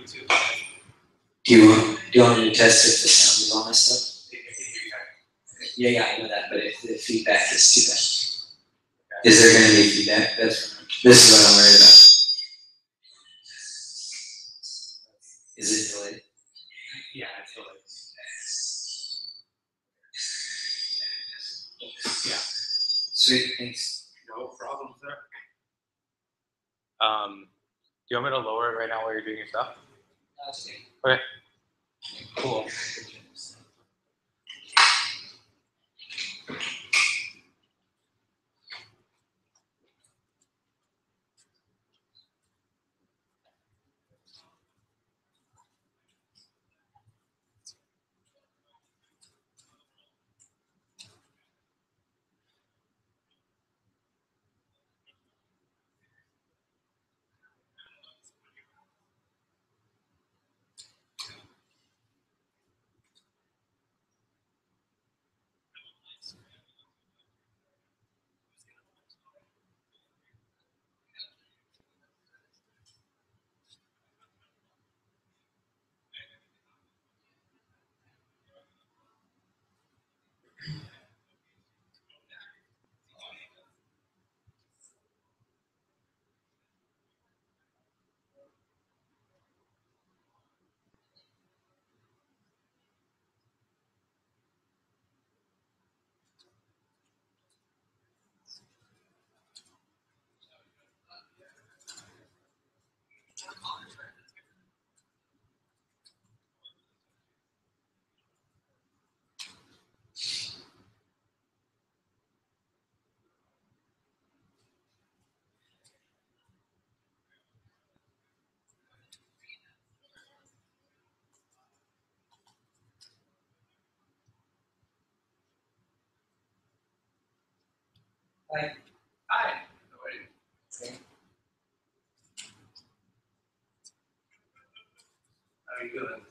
me too. Do you want me to test if the sound is all messed up? Yeah, I know that, but if the feedback is too bad. Is there going to be feedback? This is what I'm worried about. Is it delayed? Yeah, it's delayed. Yeah. Sweet, thanks. No problems there. Do you want me to lower it right now while you're doing your stuff? Okay. Cool. Hi. Hi. How are you? How are you doing?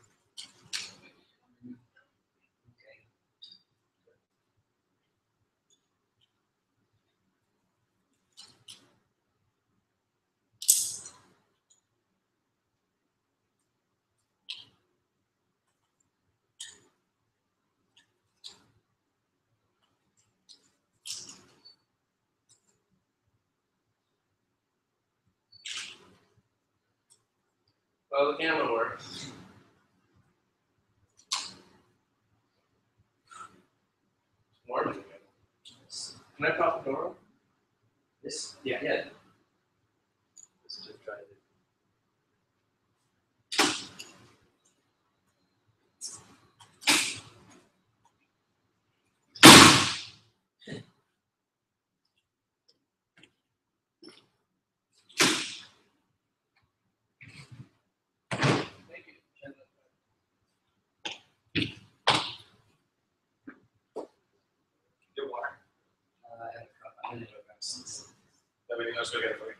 Well, the camera works. Warm again. Can I pop the door? This? Yeah. Let's just try it. Thank you. Your water. I have a cup. I'm going to go grab some. Everything else we get for you.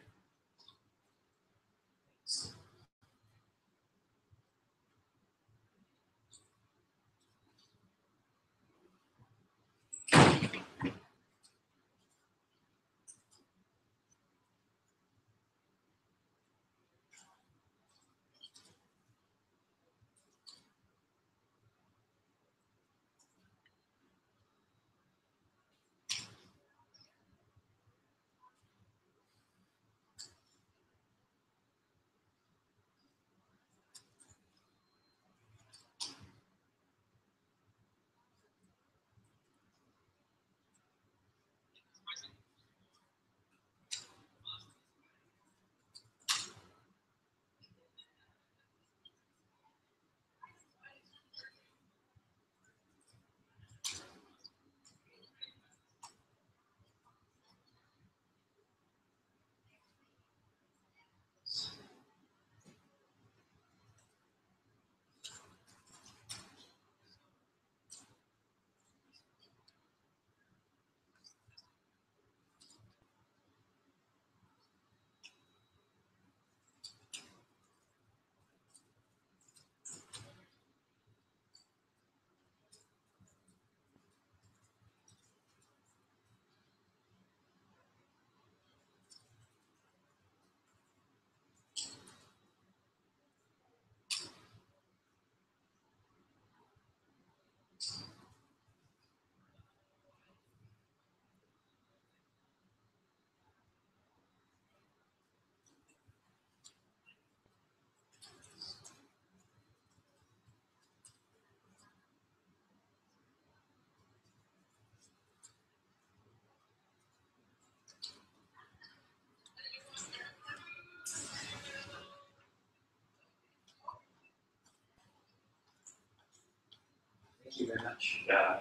Thank you very much. Yeah,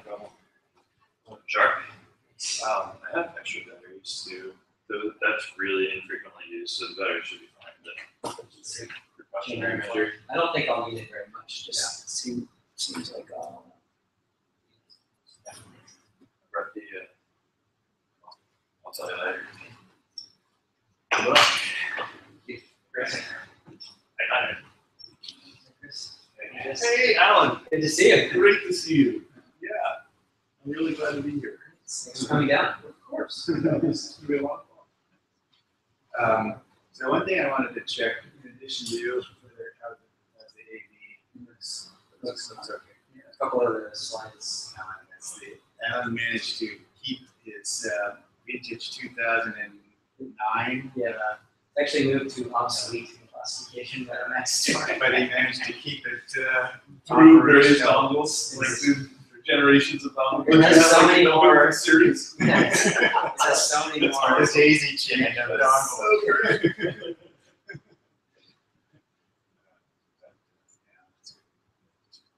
sharp. I have extra batteries too. That's really infrequently used, so the battery should be fine. But precautionary measure. I don't think I'll need it very much. Just seems like Brought the, I'll tell you later. Hey, Alan. Good to see you. Great to see you. Yeah, I'm really glad to be here. Thanks for coming down. Of course. This will be a lot of fun. So one thing I wanted to check, in addition to how the AV looks okay. Yeah. A couple of the slides. Alan managed to keep his vintage 2009. Yeah. Actually moved to obsolete classification by the next But he managed to keep it Through various operational. dongles, like through generations of dongles. It has so many The more- series. It has so many more. The daisy chain of dongles.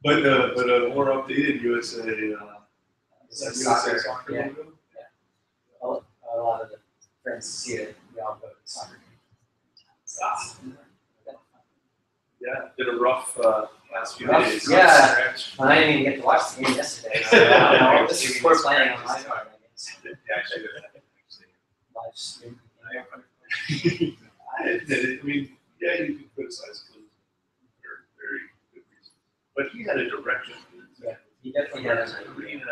But a more updated USA. It's a USA soccer, yeah. logo? A lot of the friends see it. We all go to soccer games. Yeah, did a rough last few Rough, days. yeah. Well, I didn't even get to watch the game yesterday. So I don't know. This is poor planning on my part, I guess. Live stream. I admit it. I mean, yeah, you can criticize Cleveland for very good reason. But he had a direction. Yeah, he definitely has. Arena.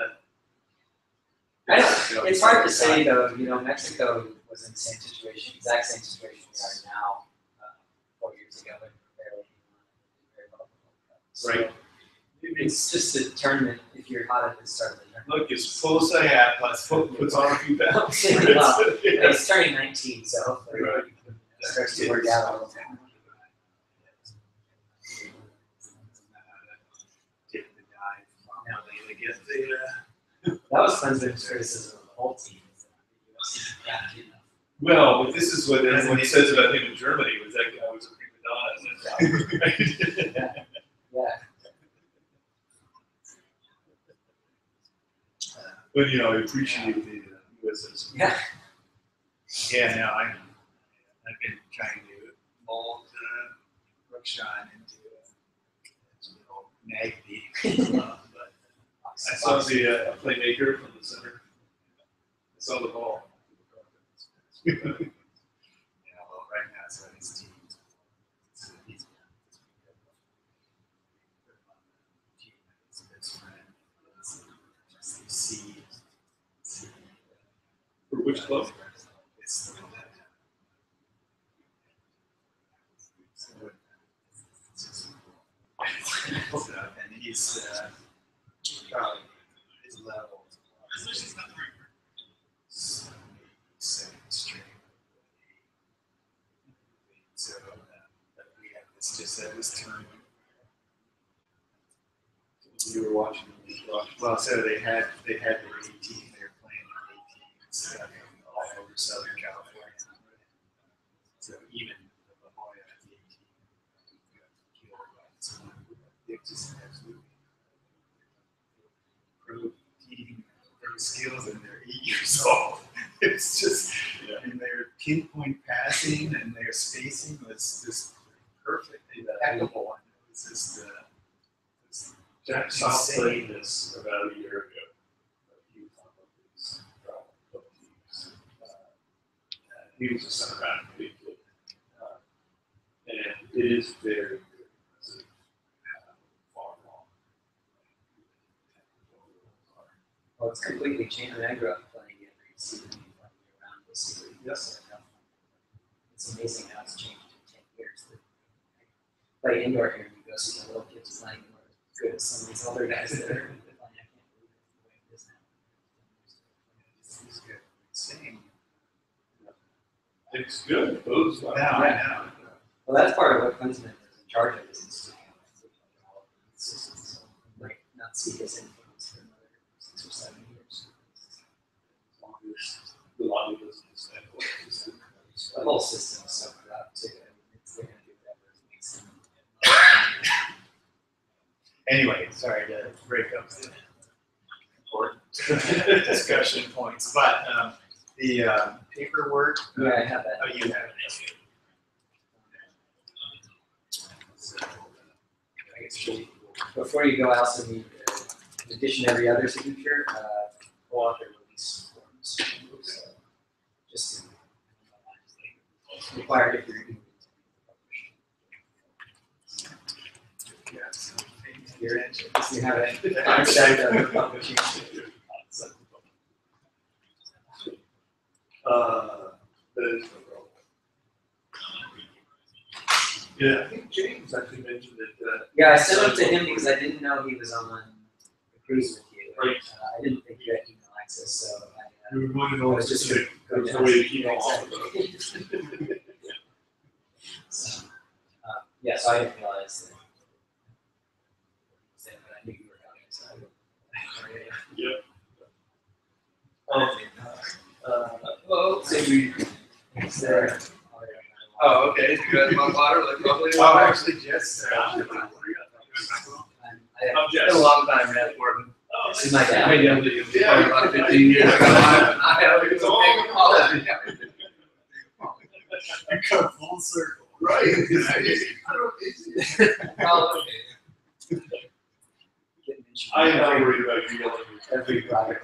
I don't, it's hard to say though, Mexico was in the same situation, exact same situation we are now, 4 years ago, but very well. So Right. it's just a tournament if you're hot at the start of the tournament. Look, as close I have, puts on a few pounds. Well, Yeah. He's turning 19, so hopefully Right. it starts to work out a little bit. Take the dive. Now they get the. That was Clemson's criticism of the whole team. Well, but this is what everyone says about him in Germany, was that guy was a prima donna. Yeah. But, I appreciate the USS. Yeah. Yeah, no, I've been trying to mold Rookshawn into a little Magby, but I saw the playmaker from the center. I saw the ball. yeah, well, right now it's on his team. So he's his best friend. Just see. For which club? It's and he's probably his level. Second string. So we have this just at this tournament. You were watching. Well, so they had the 18. They were playing the 18 stuff all over Southern California. So even the La Jolla at the 18 got killed by this one. They just absolutely pro team, pro skills, and they're 8 years old. It's just, and their pinpoint passing and their spacing was just perfect. Impeccable. It was just. Jack South played this about a year ago. He was on these teams. He was a center back, big kid. And it is very impressive how far along. Well, it's completely changed. I mean, I grew up playing every season, around this season. Yes. It's amazing how it's changed in 10 years. Play indoor here, and you go see the little kids playing more good as some of these older guys that are playing. I can't believe it the way it is now. It's good. Same. It's good. Those Now I know. Well, that's part of what Clemson is in charge of, is systems. So we might not see his influence for another 6 or 7 years. the lobby business and what is the The whole system is so corrupt too. I mean, they're going to do whatever makes them. Anyway, sorry to break up the important discussion points, but the paperwork. Yeah, I have that. Oh, you have it. So, I guess Before you go, I also need, in addition to every other signature, co-author release forms. So, just required if you're doing yeah, so, your attention. You have it. Concept of publishing. That is no problem. Yeah, I think James actually mentioned that, Yeah, I sent it to him because I didn't know he was on the cruise with you. Right. I didn't think you had email access, so I. we were going to I know was just specific, gonna there's go no way to down. keep all of them. So, yeah, so I didn't realize that. But I knew you were coming, so. Yep. Well, So we, it's there. Oh, okay. You guys want water like lovely? Oh, actually, just. I'm I'm It's been a long time, man, Foreman. This is my I dad. mean, you for about 15 years ago. I have It's a all- big holiday. You come full circle. right. Holiday. I am not worried about you yelling. Every product.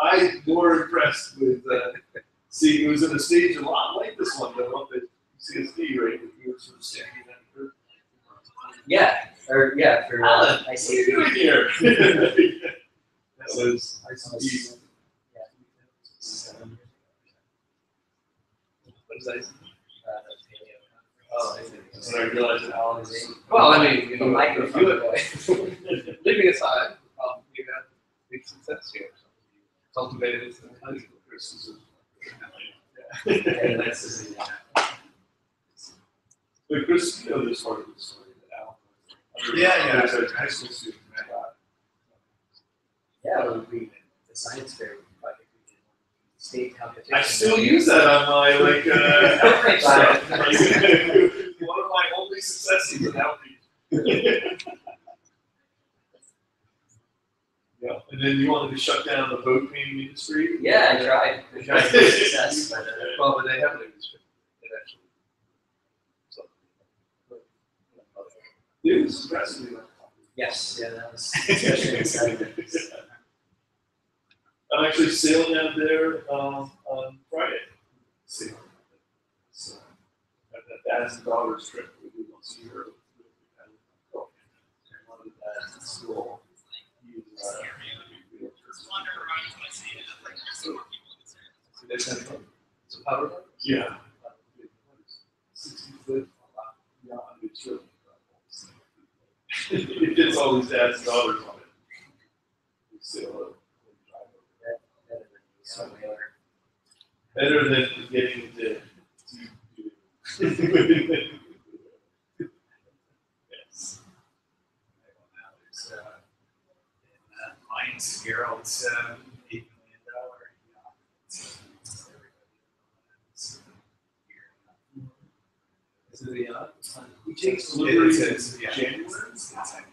I'm more impressed with, see, it was in a stage a lot like this one, the one that CSD, right, that you were sort of standing in for. Yeah, or yeah, for Alan, I what are see. you doing here? That was, Yeah. what is that? Oh, So I realized that Alan is. Well, I mean, you The know, microphone you- boy. leaving aside, you had big success here. Cultivated it. Chris is Yeah, this is, But Chris, you know this part of the story that Alan. Yeah. As a high school student, I thought. yeah, well, we, the science fair, we probably did state competition. I still use that on my, like, outreach stuff. One of my only successes in outreach. Yeah, and then you wanted to shut down the boat painting industry? Yeah, I tried. I tried for success, but Well, but they have an industry. They actually. So. It was surprisingly like. yes, yeah, that was especially exciting. I'm actually sailing out there, on Friday. Sailing. So, that's the daughter's trip, we do once a year. One of the dads in school, he's, So power. yeah. 60 foot, yeah, it's really. It fits all his dad's daughters on it. We sail it, we drive over So we were- there. Better than getting to do. Yes. Mine's Gerald's $8 million yacht. Is it the yacht? He takes delivery in It's- yeah. January. It's like-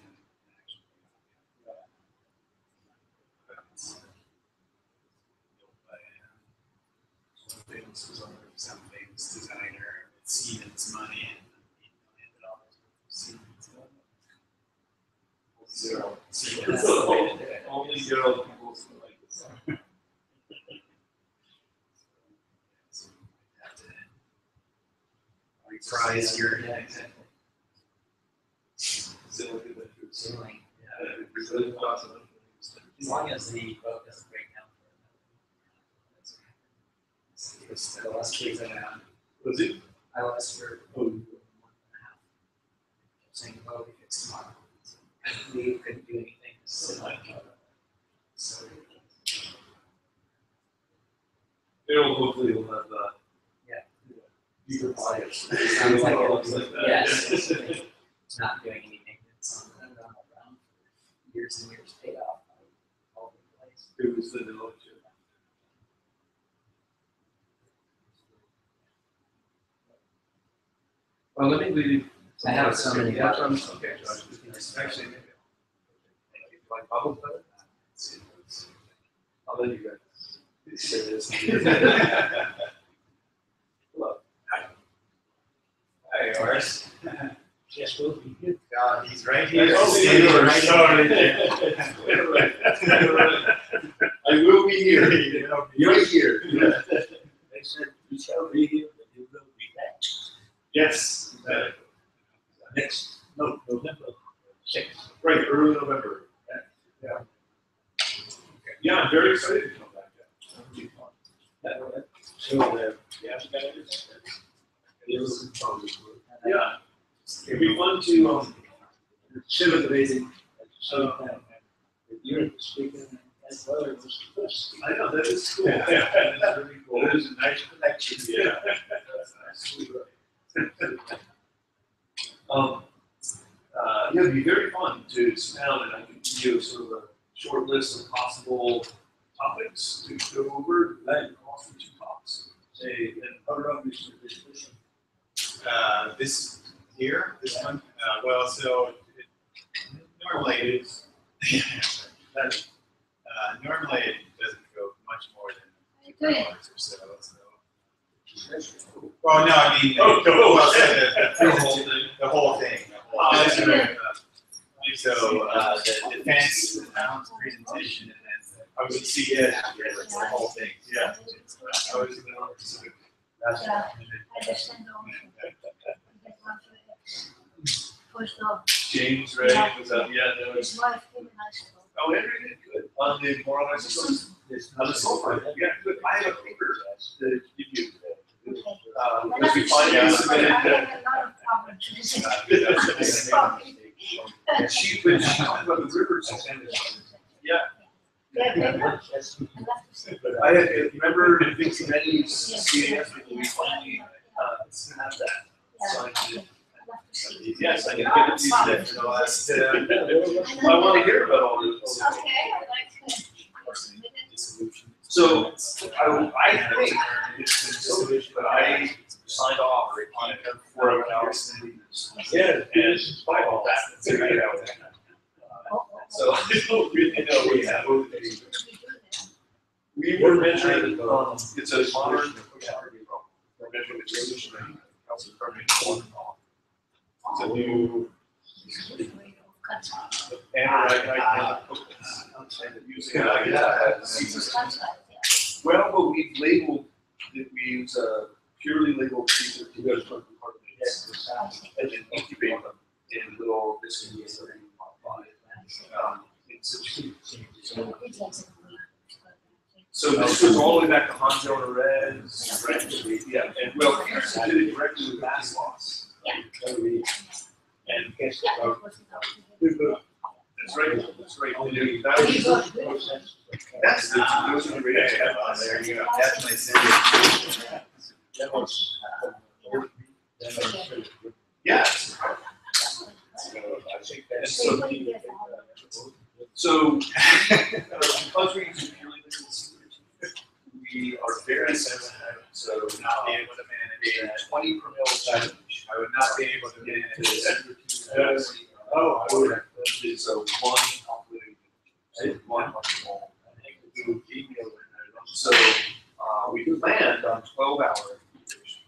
Famous was some famous designer, Siemens money and $8 million of Siemens money. Zero. Siemens. Only Gerald people like this. Prize your. Yeah, exactly. Silly adventures. Sailing, Yeah, it's really awesome. as long as the boat doesn't break down for it's the last kids Was it? I was for Oh, 1.5 saying, well, we fixed tomorrow. We couldn't do anything. So, so it'll hopefully will have, yeah. deeper pockets. Sounds like it Like was, that. yes, it's not doing any maintenance on the ground for years and years, paid off all over the place. It was the knowledge. Well, let me leave. I have so many Yeah, documents. okay, so Actually, like bubble butter. I'll let you guys say this. Hello. Hi, Horace. Yes, we'll be good. He's right here. Oh, Right sorry. I will be here. Right here. They said you shall be here, but you will be back. Yes. November 6th. Right, early November. Yeah, I'm very excited to come back. So, yeah, Yeah, it'd be fun to, She was amazing. So, you're speaking as well as the first. I know, that is cool. Yeah. That is really cool. It is a nice connection. Yeah. Yeah, it'd be very fun to sit down and I can give you sort of a short list of possible topics to go over, and offer 2 talks. Say, then how long is this discussion? This here, this one, well, so normally it is, normally it doesn't go much more than 2 hours or so. Well, no, I mean, Oh, no. well, so The whole thing. the whole thing. Oh, So, okay. the defense, the balance presentation, and then I would see it, the whole thing. Yeah. I was in the I understand first off, James Ray was up, yeah, no, his wife came in high school. oh, everything good. On the moral systems, on the sulfur, yeah, good. I have a paper to give you. Because we finally submitted I that. have a lot of problems with this. And when she talked about the rivers, yeah, Yeah, maybe. I had, remember Vince Betty's CAS, we finally, have that. So I did. Yes, I can give it to you today for the last, I want to hear about all this. Okay, I like to. So, I think it's been so good, but I signed off on it for 4 hours. Yeah, And despite all that, it's a great hour. So I don't really know we have. We were measuring, it's a modern, we're measuring the resolution of calcium carbonate water column. It's a new anorite using well, but we've labeled, that we use a purely labeled piece of carbonate and then incubate them in little biscuits. So this goes all the way back to Hanjo and Rez, right? Yeah, and well, Peterson did it directly with mass loss. And that's right, that's right. That's those are the rates I have on there, you know, definitely send it. yes. So, because we use purely liquid secret, we are very sensitive, so Not be able to manage a that. 20 per mil challenge. I would not be able to get into this. Oh, I would. So one mole. So, we planned on 12-hour incubation.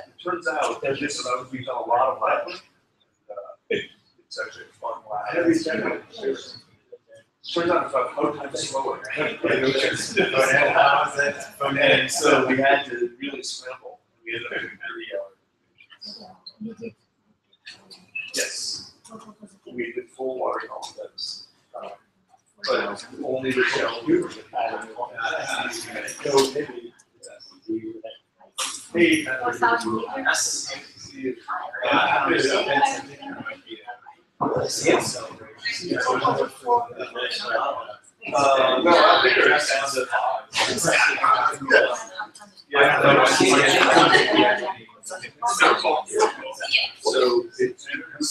It turns out that we've done a lot of lab. It's actually a fun lab. Turns out it's about 4 times slower. And so we had to really scramble. We ended up doing 30 hours. Yes, we did full water complex. But only the shell. Hey, no, out there it sounds at so it's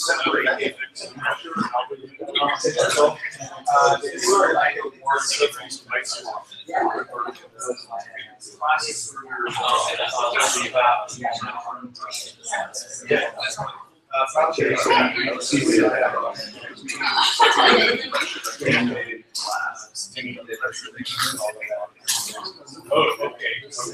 separate. Oh, okay. That's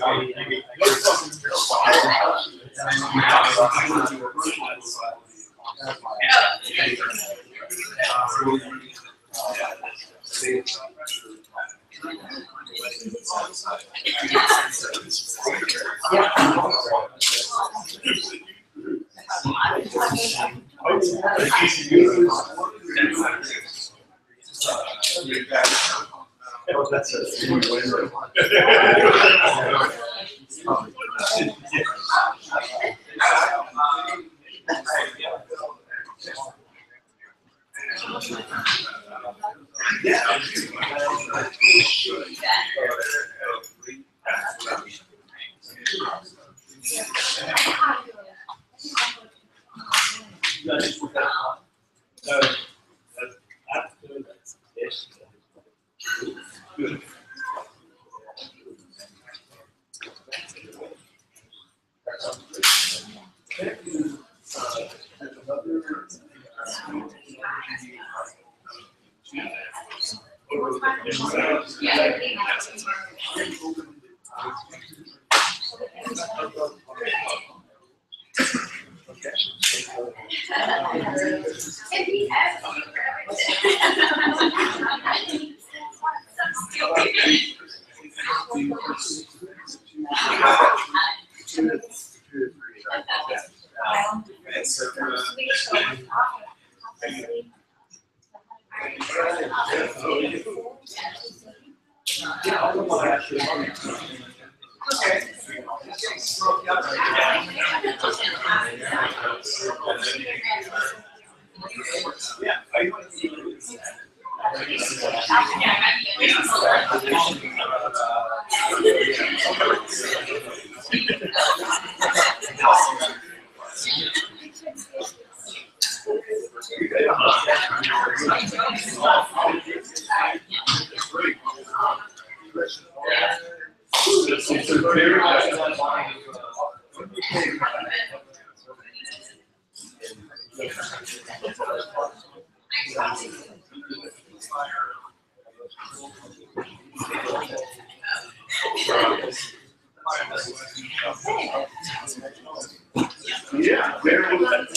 a window. Yeah, very good.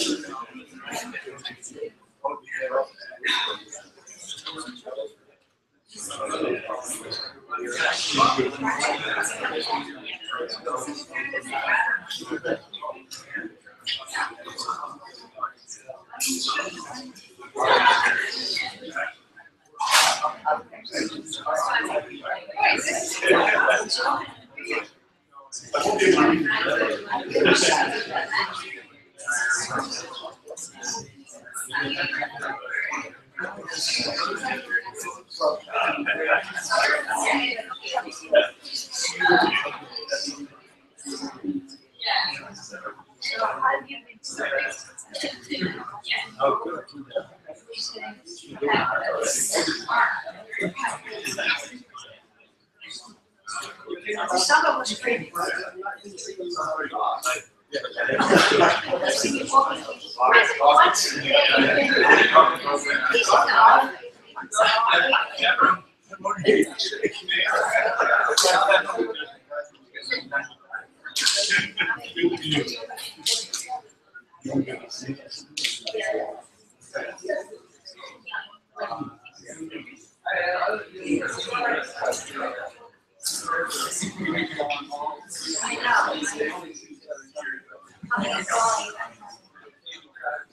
Some of us pretty.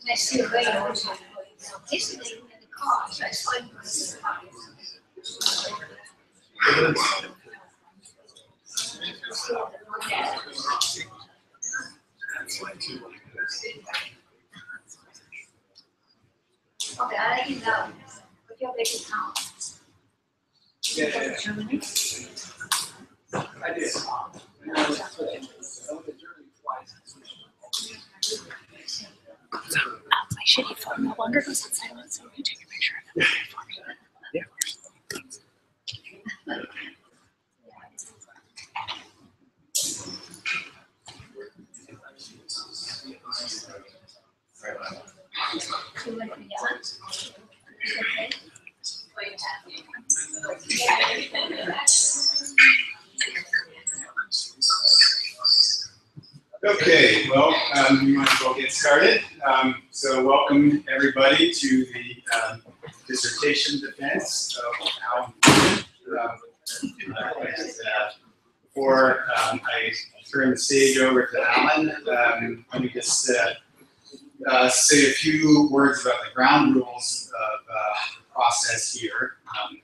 I see a radio. This thing in the car, so I saw him. Okay, I let you know. What's your big account? Germany? I did. I went to Germany twice. My shitty phone no longer goes on silent, so you can take a picture of it for me. Yeah. You went to Yemen? Okay, well, we might as well get started. So welcome everybody to the dissertation defense of Alane. Before I turn the stage over to Alan, let me just say a few words about the ground rules of the process here, and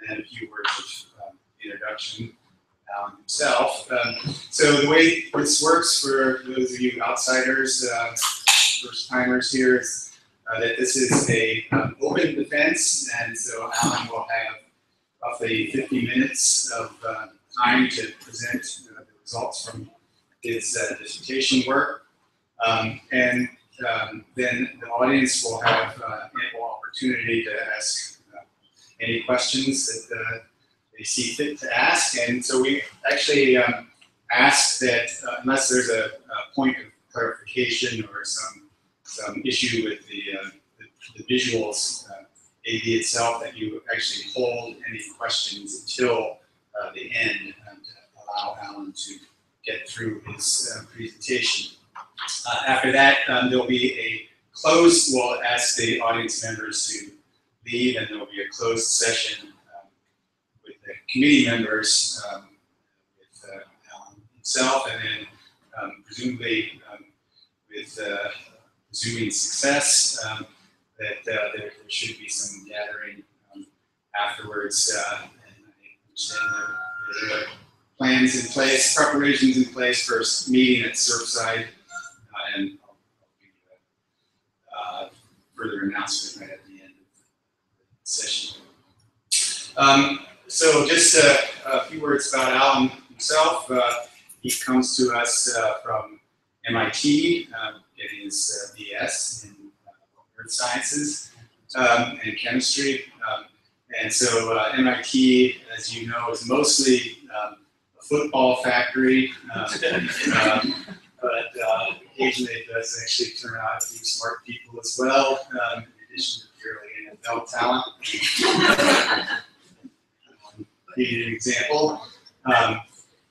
then a few words of introduction. Himself. So the way this works for those of you outsiders, first timers here, is that this is a open defense, and so Alan will have roughly 50 minutes of time to present the results from his dissertation work, and then the audience will have ample opportunity to ask any questions that they see fit to ask. And so we actually ask that unless there's a point of clarification or some issue with the visuals AV itself, that you actually hold any questions until the end to allow Alan to get through his presentation. After that, there'll be a closed, we'll ask the audience members to leave, and there'll be a closed session with the committee members, with Alan himself, and then presumably with presuming success, that there should be some gathering afterwards. And I understand there are plans in place, preparations in place for a meeting at Surfside, and I'll give you a further announcement right at the end of the session. So just a few words about Alan himself. He comes to us from MIT, getting his BS in earth sciences and chemistry. And so MIT, as you know, is mostly a football factory, but occasionally it does actually turn out a few smart people as well, in addition to purely NFL talent. Give you an example.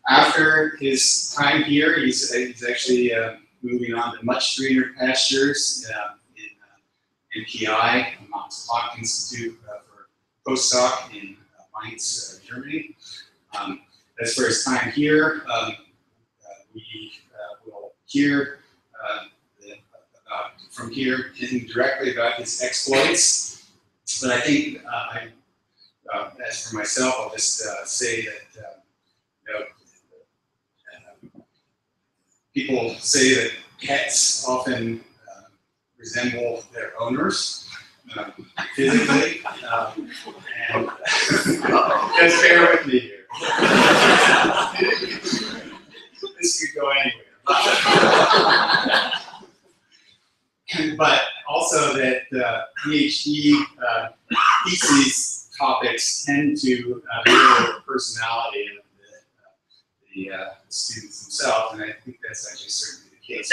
After his time here, he's actually moving on to much greener pastures in MPI, Mount Planck Institute, for postdoc in Mainz, Germany. As for his time here, we will hear from here directly about his exploits. But I think as for myself, I'll just say that people say that pets often resemble their owners physically, and just bear with me here. This could go anywhere. But also that PhD theses topics tend to mirror the personality of the students themselves, and I think that's actually certainly the case.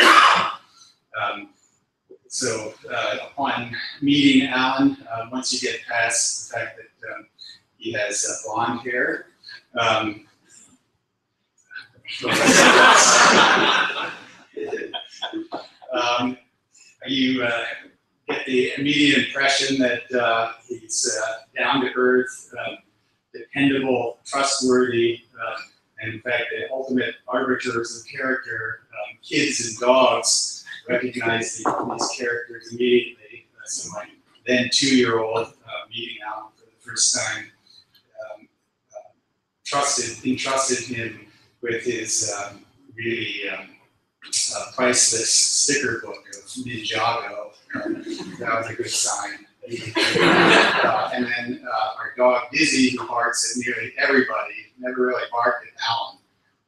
So upon meeting Alan, once you get past the fact that he has blonde hair, you get the immediate impression that he's down-to-earth, dependable, trustworthy, and in fact, the ultimate arbiters of character. Kids and dogs recognize these characters immediately. So my then 2-year-old meeting Alan for the first time entrusted him with his really priceless sticker book of Ninjago. That was a good sign. And then our dog Dizzy, who barks at nearly everybody, never really barked at Alan.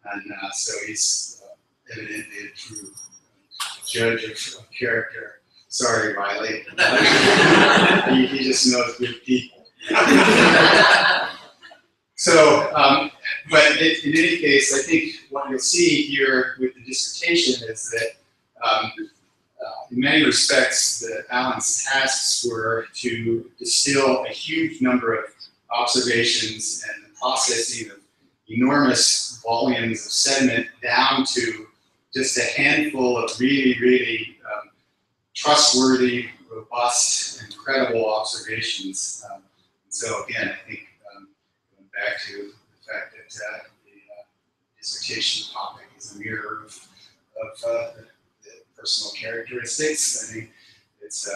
And so he's evidently a true judge of character. Sorry, Riley. He just knows good people. So, but in any case, I think what you'll see here with the dissertation is that in many respects, Alan's tasks were to distill a huge number of observations and the processing of enormous volumes of sediment down to just a handful of really, really trustworthy, robust, and credible observations. So again, I think going back to the fact that the dissertation topic is a mirror of the personal characteristics. I think it's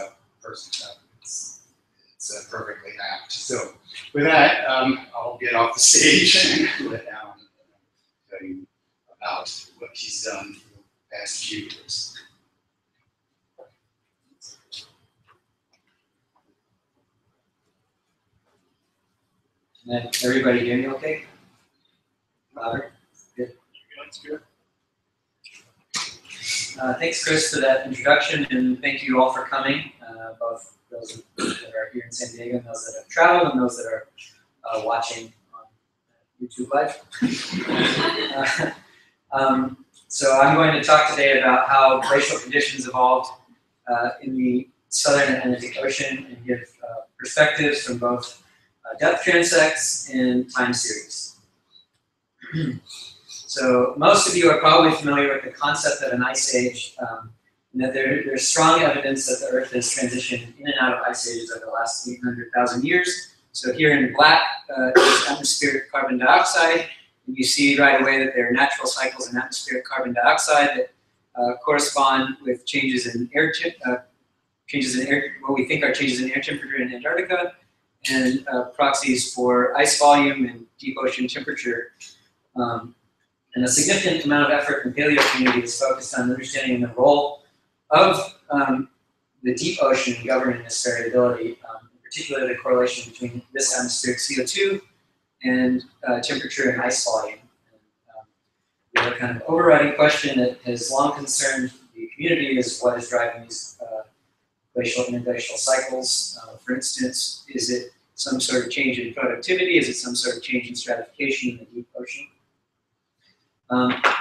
perfectly apt. So with that, I'll get off the stage and let Alan tell you about what he's done for the past few years. Can everybody hear me okay? Louder? Good. Thanks, Chris, for that introduction, and thank you all for coming, both those that are here in San Diego and those that have traveled and those that are watching on YouTube Live. So I'm going to talk today about how glacial conditions evolved in the southern Atlantic Ocean and give perspectives from both depth transects and time series. So most of you are probably familiar with the concept of an ice age, and that there's strong evidence that the Earth has transitioned in and out of ice ages over the last 800,000 years. So here in black is atmospheric carbon dioxide, and you see right away that there are natural cycles in atmospheric carbon dioxide that correspond with changes in what we think are changes in air temperature in Antarctica, and proxies for ice volume and deep ocean temperature. And a significant amount of effort in the paleo community is focused on understanding the role of the deep ocean in governing this variability, in particular the correlation between this atmospheric CO2 and temperature and ice volume. And, the kind of overriding question that has long concerned the community is what is driving these glacial and interglacial cycles. For instance, is it some sort of change in productivity? Is it some sort of change in stratification in the deep ocean?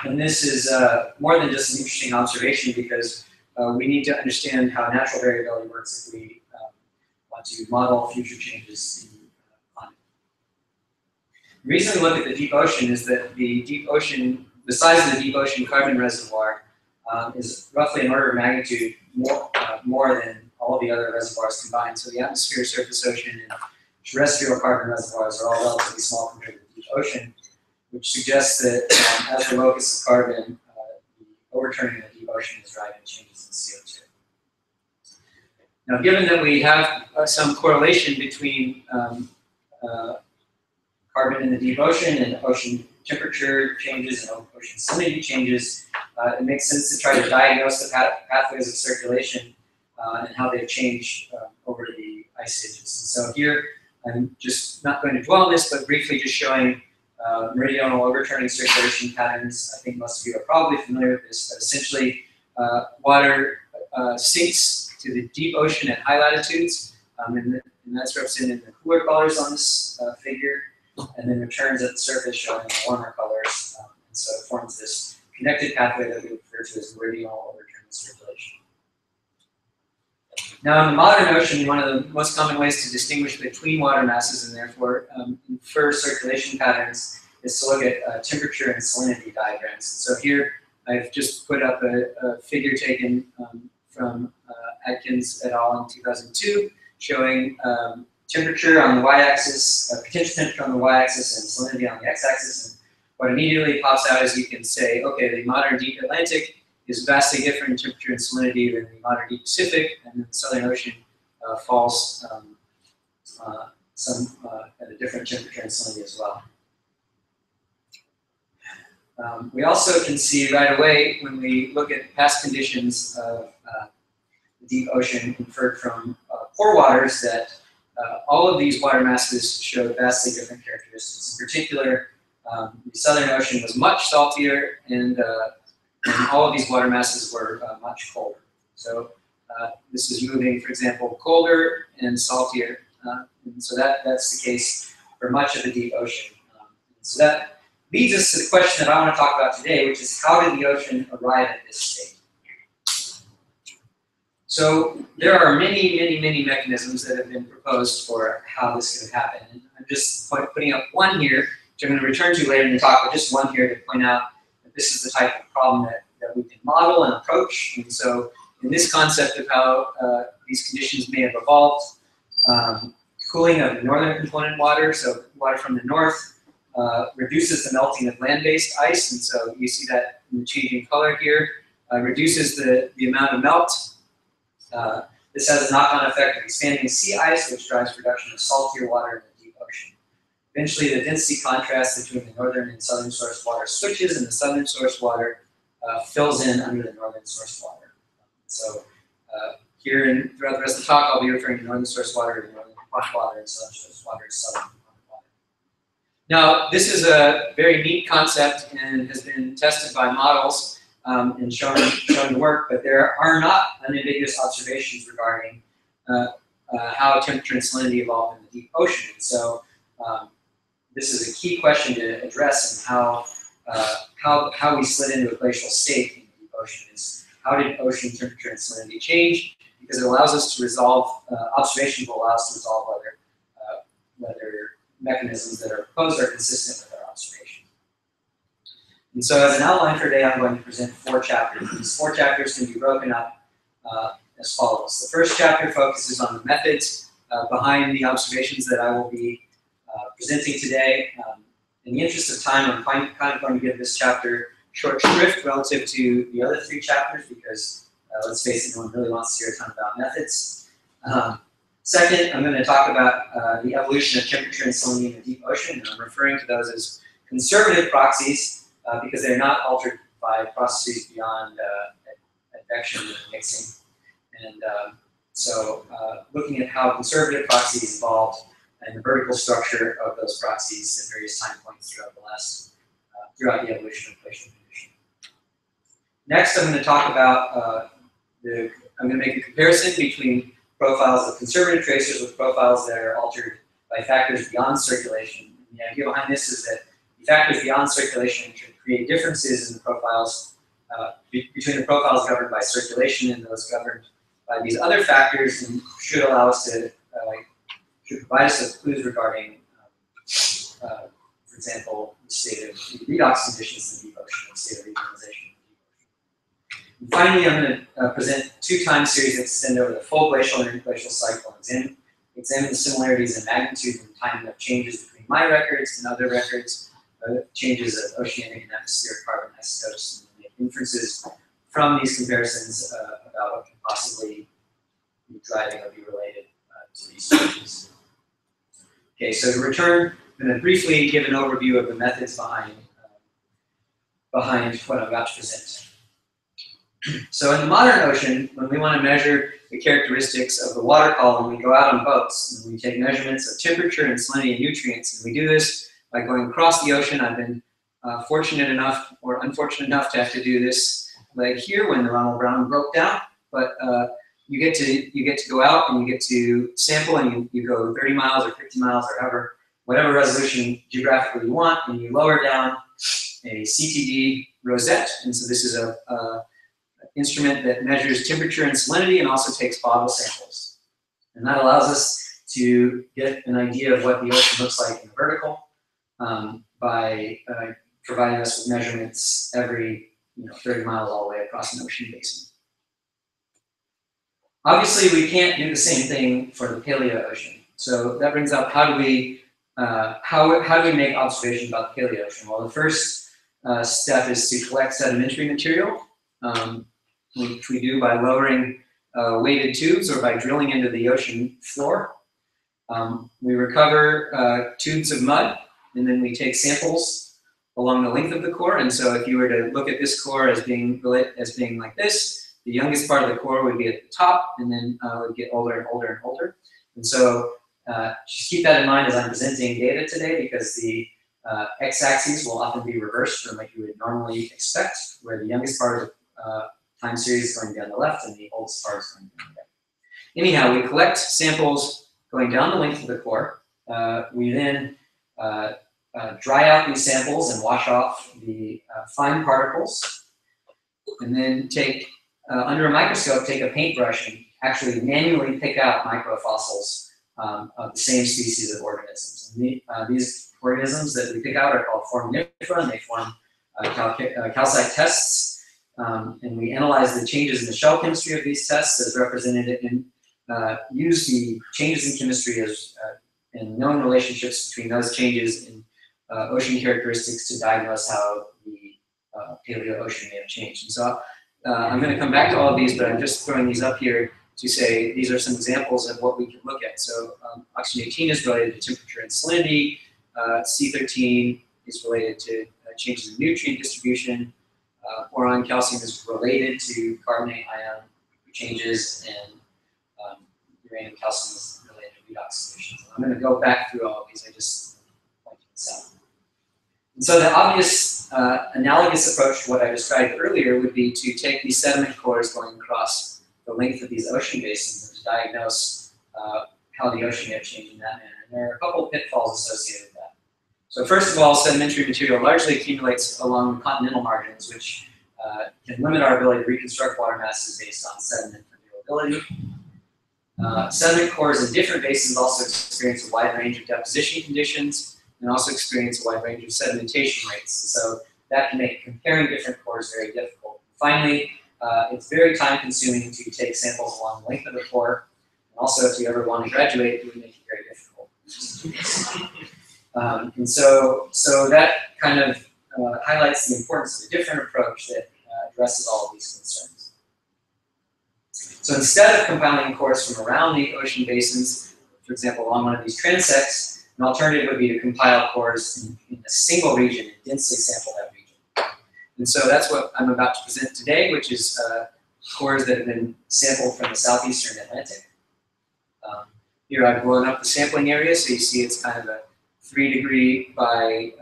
And this is more than just an interesting observation, because we need to understand how natural variability works if we want to model future changes in climate. The reason we look at the deep ocean is that the deep ocean, the size of the deep ocean carbon reservoir is roughly an order of magnitude more than all the other reservoirs combined. So the atmosphere, surface ocean, and terrestrial carbon reservoirs are all relatively small compared to the deep ocean, which suggests that as the locus of carbon, the overturning of the deep ocean is driving changes in CO2. Now, given that we have some correlation between carbon in the deep ocean and ocean temperature changes and ocean salinity changes, it makes sense to try to diagnose the pathways of circulation and how they've changed over the ice ages. And so here, I'm just not going to dwell on this, but briefly just showing meridional overturning circulation patterns. I think most of you are probably familiar with this, but essentially water sinks to the deep ocean at high latitudes, and that's represented in the cooler colors on this figure, and then returns at the surface showing the warmer colors, and so it forms this connected pathway that we refer to as meridional overturning circulation. Now, in the modern ocean, one of the most common ways to distinguish between water masses and therefore infer circulation patterns is to look at temperature and salinity diagrams. So here, I've just put up a figure taken from Adkins et al. In 2002, showing temperature on the y-axis, potential temperature on the y-axis, and salinity on the x-axis. And what immediately pops out is you can say, okay, the modern deep Atlantic is vastly different in temperature and salinity than the modern deep Pacific, and then the Southern Ocean falls at a different temperature and salinity as well. We also can see right away when we look at past conditions of the deep ocean inferred from pore waters that all of these water masses show vastly different characteristics. In particular, the Southern Ocean was much saltier, and all of these water masses were much colder. So this is moving, for example, colder and saltier. And so that's the case for much of the deep ocean. So that leads us to the question that I want to talk about today, which is how did the ocean arrive at this state? So there are many mechanisms that have been proposed for how this could happen. And I'm just putting up one here, which I'm going to return to later in the talk, but just one here to point out that this is the type of problem that that we can model and approach. And so in this concept of how these conditions may have evolved, cooling of the northern component water, so water from the north, reduces the melting of land-based ice, and so you see that in the changing color here, reduces the amount of melt. This has a knock-on effect of expanding sea ice, which drives production of saltier water in the deep ocean. Eventually, the density contrast between the northern and southern source water switches, and the southern source water fills in under the northern source water. So here and throughout the rest of the talk, I'll be referring to northern source water as northern component water and southern source water as southern component water. Now, this is a very neat concept and has been tested by models and shown to work, but there are not unambiguous observations regarding how temperature and salinity evolved in the deep ocean. And so this is a key question to address, and how we slid into a glacial state in the deep ocean is how did ocean temperature and salinity change? Because it allows us to resolve, observation will allow us to resolve whether mechanisms that are proposed are consistent with our observation. And so as an outline for today, I'm going to present 4 chapters. These 4 chapters can be broken up as follows. The first chapter focuses on the methods behind the observations that I will be presenting today. In the interest of time, I'm kind of going to give this chapter short shrift relative to the other 3 chapters because, let's face it, no one really wants to hear a ton about methods. Second, I'm going to talk about the evolution of temperature and salinity in the deep ocean, and I'm referring to those as conservative proxies because they're not altered by processes beyond advection and mixing. And so looking at how conservative proxies evolved and the vertical structure of those proxies at various time points throughout the evolution of glacial condition. Next, I'm going to talk about I'm going to make a comparison between profiles of conservative tracers with profiles that are altered by factors beyond circulation. And the idea behind this is that the factors beyond circulation should create differences in the profiles between the profiles governed by circulation and those governed by these other factors, and should allow us to should provide us with clues regarding, for example, the state of redox conditions in the deep ocean, the state of regionalization. And finally, I'm going to present 2 time series that extend over the full glacial and interglacial cycle and examine the similarities in magnitude and timing of changes between my records and other records, changes of oceanic and atmospheric carbon isotopes, and make inferences from these comparisons about what can possibly be driving or be related to these changes. Okay, so to return, I'm going to briefly give an overview of the methods behind what I'm about to present. So in the modern ocean, when we want to measure the characteristics of the water column, we go out on boats and we take measurements of temperature and salinity and nutrients. And we do this by going across the ocean. I've been fortunate enough or unfortunate enough to have to do this leg here when the Ronald Brown broke down. But you get to go out and you get to sample, and you go 30 miles or 50 miles or whatever resolution geographically you want, and you lower down a CTD rosette. And so this is an instrument that measures temperature and salinity and also takes bottle samples. And that allows us to get an idea of what the ocean looks like in the vertical by providing us with measurements every 30 miles all the way across an ocean basin. Obviously, we can't do the same thing for the paleo ocean. So that brings up how do we make observations about the paleo ocean? Well, the first step is to collect sedimentary material, which we do by lowering weighted tubes or by drilling into the ocean floor. We recover tubes of mud, and then we take samples along the length of the core. And so if you were to look at this core as being like this, the youngest part of the core would be at the top, and then it would get older and older and older. And so just keep that in mind as I'm presenting data today, because the x-axis will often be reversed from what you would normally expect, where the youngest part of the time series is going down the left and the oldest part is going down the right. Anyhow, we collect samples going down the length of the core. We then dry out these samples and wash off the fine particles, and then take, under a microscope, take a paintbrush and actually manually pick out microfossils of the same species of organisms. And these organisms that we pick out are called foraminifera, and they form calcite tests and we analyze the changes in the shell chemistry of these tests as represented in, use the changes in chemistry as and known relationships between those changes in ocean characteristics to diagnose how the paleo-ocean may have changed. And so I'm going to come back to all of these, but I'm just throwing these up here to say these are some examples of what we can look at. So oxygen 18 is related to temperature and salinity. C13 is related to changes in nutrient distribution. Boron calcium is related to carbonate ion changes, and uranium calcium is related to redox solutions. I'm going to go back through all of these. I just pointed this out. And so the obvious analogous approach to what I described earlier would be to take these sediment cores going across the length of these ocean basins and to diagnose how the ocean may have changed in that manner. And there are a couple of pitfalls associated with that. So first of all, sedimentary material largely accumulates along the continental margins, which can limit our ability to reconstruct water masses based on sediment availability. Sediment cores in different basins also experience a wide range of deposition conditions and also experience a wide range of sedimentation rates. And so that can make comparing different cores very difficult. Finally, it's very time consuming to take samples along the length of the core. And also, if you ever want to graduate, it would make it very difficult. And so that kind of highlights the importance of a different approach that addresses all of these concerns. So instead of compiling cores from around the ocean basins, for example, along one of these transects, an alternative would be to compile cores in a single region and densely sample that region. And so that's what I'm about to present today, which is cores that have been sampled from the southeastern Atlantic. Here I've blown up the sampling area, so you see it's kind of a 3 degree by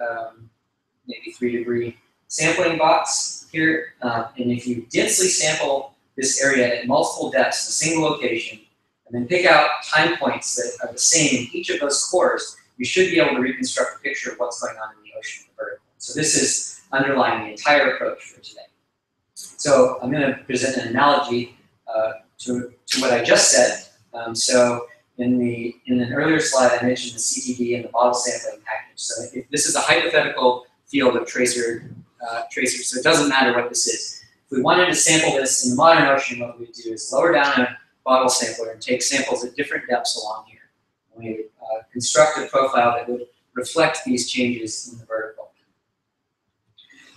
maybe 3 degree sampling box here. And if you densely sample this area at multiple depths, a single location, and then pick out time points that are the same in each of those cores, you should be able to reconstruct a picture of what's going on in the ocean vertical. So this is underlying the entire approach for today. So I'm going to present an analogy to what I just said. So in an earlier slide, I mentioned the CTD and the bottle sampling package. So if this is a hypothetical field of tracers, so it doesn't matter what this is. If we wanted to sample this in the modern ocean, what we would do is lower down a bottle sampler and take samples at different depths along here. And we would construct a profile that would reflect these changes in the vertical.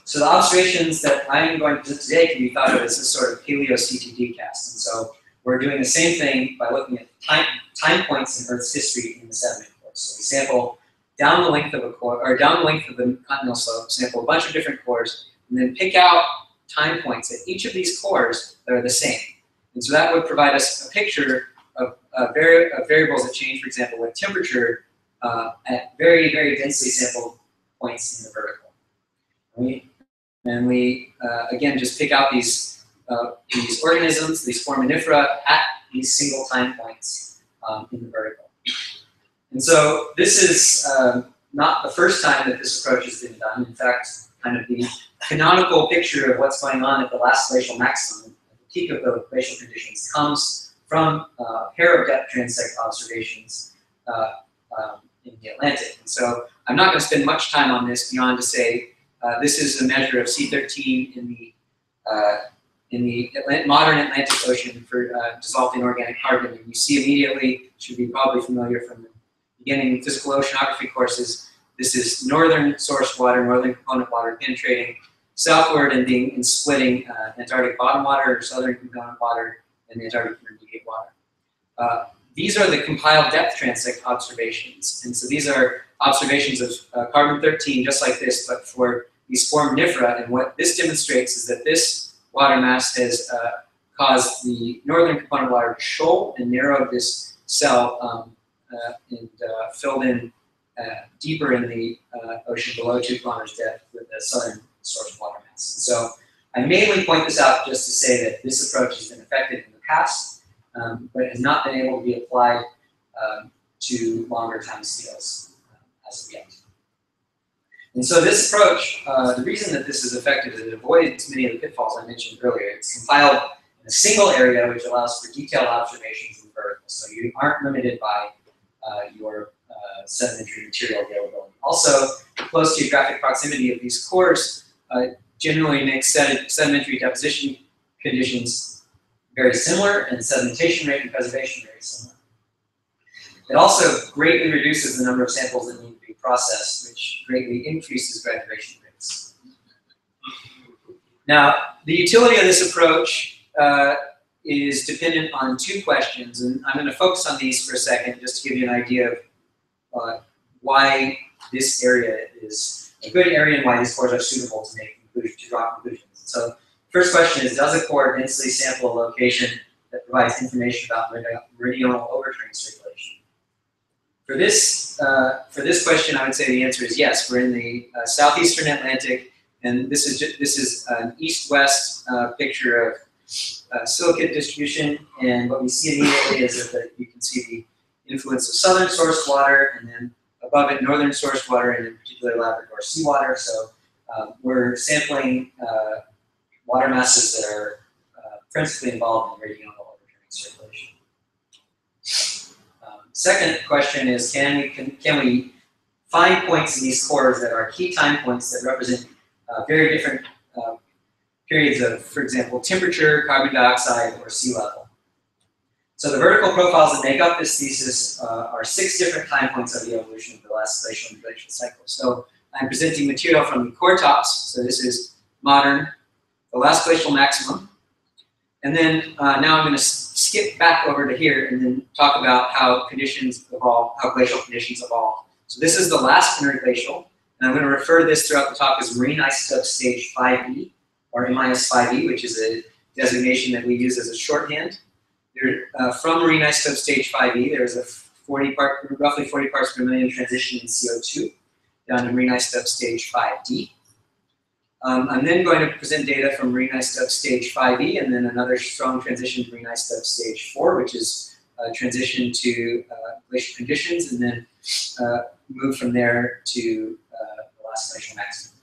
So the observations that I'm going to present today can be thought of as a sort of paleo-CTD cast. And so we're doing the same thing by looking at time points in Earth's history in the sediment cores. So we sample down the length of a core, or down the length of the continental slope, sample a bunch of different cores, and then pick out time points at each of these cores that are the same. And so that would provide us a picture of variables that change, for example, with temperature at very, very densely sampled points in the vertical. And we again, just pick out these organisms, these foraminifera, at these single time points in the vertical. And so this is not the first time that this approach has been done. In fact, kind of the canonical picture of what's going on at the last glacial maximum, at the peak of the glacial conditions, comes from a pair of depth transect observations in the Atlantic. And so I'm not going to spend much time on this beyond to say this is a measure of C13 in the modern Atlantic Ocean for dissolved inorganic carbon. And you see immediately, should be probably familiar from the beginning physical oceanography courses, this is northern source water, northern component water penetrating southward and splitting Antarctic bottom water or southern component water and the Antarctic intermediate water. These are the compiled depth transect observations. And so these are observations of carbon-13 just like this, but for these foraminifera. And what this demonstrates is that this water mass has caused the northern component water to shoal and narrowed this cell and filled in deeper in the ocean below 2 kilometers depth with the southern source water mass. And so I mainly point this out just to say that this approach has been effective in the past, but has not been able to be applied to longer time scales as of yet. And so this approach, the reason that this is effective is it avoids many of the pitfalls I mentioned earlier. It's compiled in a single area, which allows for detailed observations in the vertical. So you aren't limited by your sedimentary material availability. Also, the close geographic proximity of these cores generally makes sedimentary deposition conditions very similar and sedimentation rate and preservation very similar. It also greatly reduces the number of samples that need to be processed, which greatly increases graduation rates. Now, the utility of this approach is dependent on two questions, and I'm going to focus on these for a second just to give you an idea of why this area is a good area and why these cores are suitable to make conclusions, to draw conclusions. So, first question is, does a core densely sample a location that provides information about meridional overturning circulation? For this question, I would say the answer is yes. We're in the southeastern Atlantic, and this is an east-west picture of silicate distribution. And what we see immediately is that you can see the influence of southern sourced water, and then above it, northern sourced water, and in particular Labrador seawater. So we're sampling water masses that are principally involved in meridional overturning circulation. Second question is, can we find points in these cores that are key time points that represent very different periods of, for example, temperature, carbon dioxide, or sea level? So the vertical profiles that make up this thesis are 6 different time points of the evolution of the last glacial and glacial cycle. So I'm presenting material from the core tops. So this is modern, the last glacial maximum. And then now I'm going to skip back over to here and then talk about how conditions evolve, how glacial conditions evolve. So this is the last interglacial, and I'm going to refer to this throughout the talk as marine isotope stage 5e, or MIS5e, which is a designation that we use as a shorthand. From marine isotope stage 5e, there's a roughly 40 parts per million transition in CO2 down to marine isotope stage 5d. I'm then going to present data from marine isotope stage 5e, and then another strong transition to marine isotope stage 4, which is a transition to glacial conditions, and then move from there to the last glacial maximum.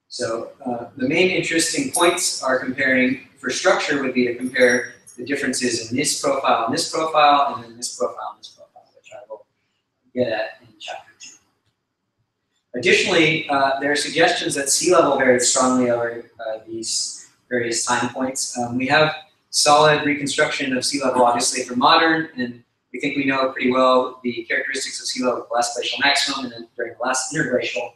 So the main interesting points are comparing, for structure, would be to compare the differences in this profile and this profile, and then this profile and this profile, which I will get at in chapter 2. Additionally, there are suggestions that sea level varies strongly over these various time points. We have solid reconstruction of sea level, obviously, for modern, and we think we know pretty well the characteristics of sea level at the last glacial maximum and then during the last interglacial.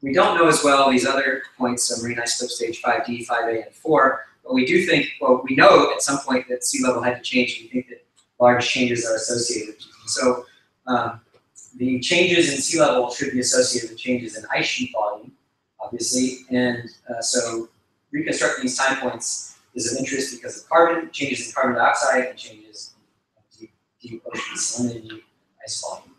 We don't know as well these other points, so marine isotope stage 5D, 5A, and 4, but we do think, well, we know at some point that sea level had to change, and we think that large changes are associated with it. So the changes in sea level should be associated with changes in ice sheet volume, obviously, and so reconstructing these time points is of interest because of carbon, changes in carbon dioxide, and changes in deep ocean salinity and ice volume.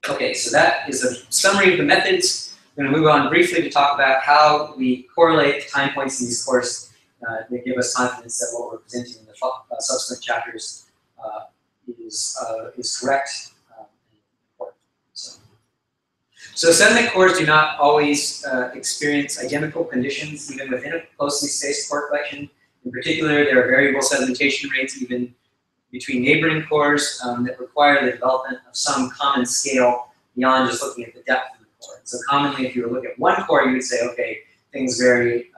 Okay, so that is a summary of the methods. I'm going to move on briefly to talk about how we correlate time points in these cores that give us confidence that what we're presenting in the subsequent chapters is correct. So sediment cores do not always experience identical conditions, even within a closely spaced core collection. In particular, there are variable sedimentation rates even between neighboring cores that require the development of some common scale beyond just looking at the depth of the core. So commonly, if you were looking at one core, you would say, okay, things vary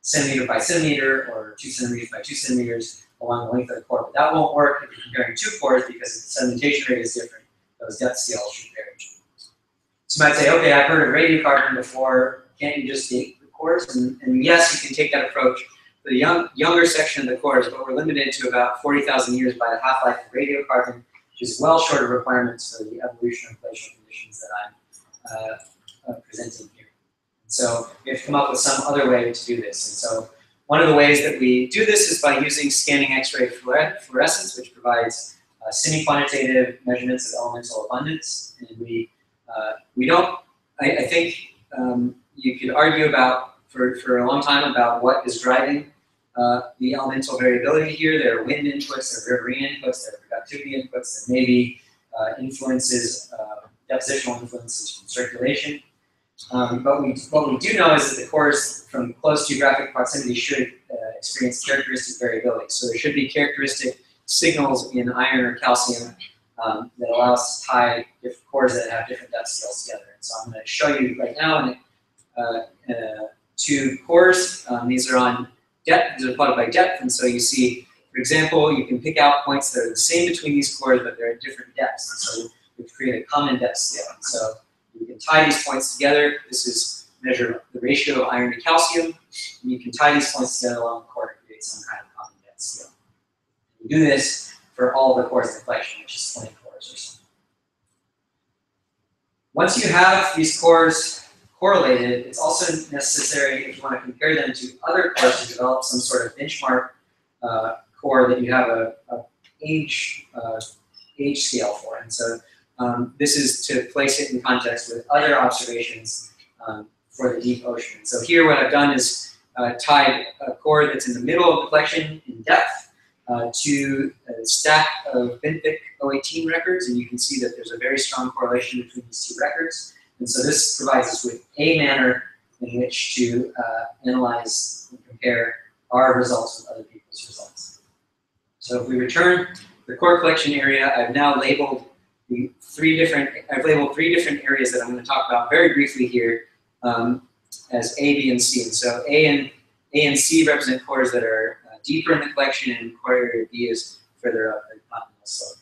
centimeter by centimeter or 2 centimeters by 2 centimeters along the length of the core. But that won't work if you're comparing 2 cores because the sedimentation rate is different. Those depth scales should vary. So you might say, okay, I've heard of radiocarbon before. Can't you just date the cores? And yes, you can take that approach. For the younger section of the cores, but we're limited to about 40,000 years by the half-life of radiocarbon, which is well short of requirements for the evolution of glacial conditions that I'm presenting here. And so we have to come up with some other way to do this. And so one of the ways that we do this is by using scanning X-ray fluorescence, which provides semi-quantitative measurements of elemental abundance. And we don't, I think you could argue about, for a long time, about what is driving the elemental variability here. There are wind inputs, there are riverine inputs, there are productivity inputs, there may be influences, depositional influences from circulation. But what we do know is that the cores from close geographic proximity should experience characteristic variability. So there should be characteristic signals in iron or calcium that allow us to tie different cores that have different depth scales together. And so I'm going to show you right now two cores. These are on depth, these are plotted by depth, and so you see, for example, you can pick out points that are the same between these cores, but they're at different depths, and so we create a common depth scale. And so you can tie these points together. This is measure the ratio of iron to calcium, and you can tie these points together along the core to create some kind of common depth scale. You do this for all the cores in the collection, which is 20 cores or so. Once you have these cores correlated, it's also necessary, if you want to compare them to other cores, to develop some sort of benchmark core that you have a age scale for. And so this is to place it in context with other observations for the deep ocean. So here what I've done is tied a core that's in the middle of the collection in depth to a stack of benthic 018 records, and you can see that there's a very strong correlation between these two records. And so this provides us with a manner in which to analyze and compare our results with other people's results. So if we return the core collection area, I've now labeled three different areas that I'm going to talk about very briefly here as A, B, and C. And so A and C represent cores that are deeper in the collection, and core area B is further up in continental slope.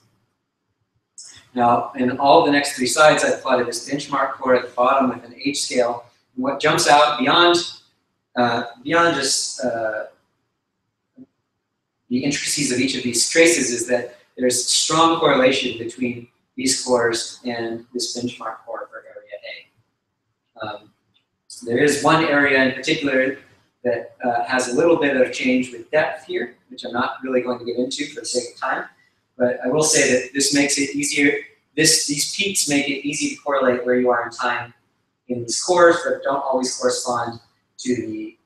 Now, in all of the next three slides, I've plotted this benchmark core at the bottom with an age scale. And what jumps out beyond just the intricacies of each of these traces is that there's strong correlation between these cores and this benchmark core for area A. There is one area in particular that has a little bit of change with depth here, which I'm not really going to get into for the sake of time. But I will say that this makes it easier. These peaks make it easy to correlate where you are in time in these cores, but don't always correspond to the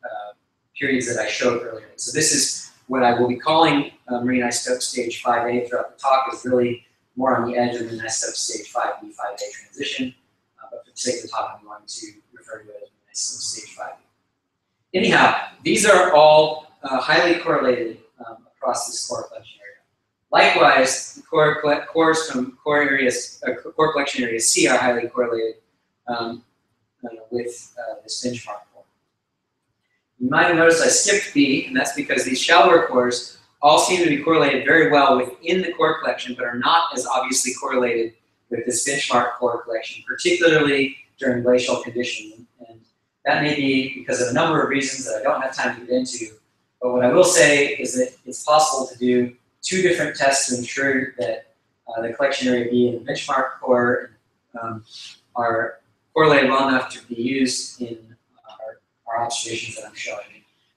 periods that I showed earlier. So this is what I will be calling marine isotope stage 5A throughout the talk, is really more on the edge of the marine isotope stage 5B, 5A transition. But for the sake of the talk, I'm going to refer to it as stage 5B. Anyhow, these are all highly correlated across this core collection area. Likewise, the cores from core collection area C are highly correlated with this benchmark core. You might have noticed I skipped B, and that's because these shallower cores all seem to be correlated very well within the core collection, but are not as obviously correlated with this benchmark core collection, particularly during glacial conditions. And that may be because of a number of reasons that I don't have time to get into. But what I will say is that it's possible to do two different tests to ensure that the collection area B and the benchmark core are correlated well enough to be used in our observations that I'm showing.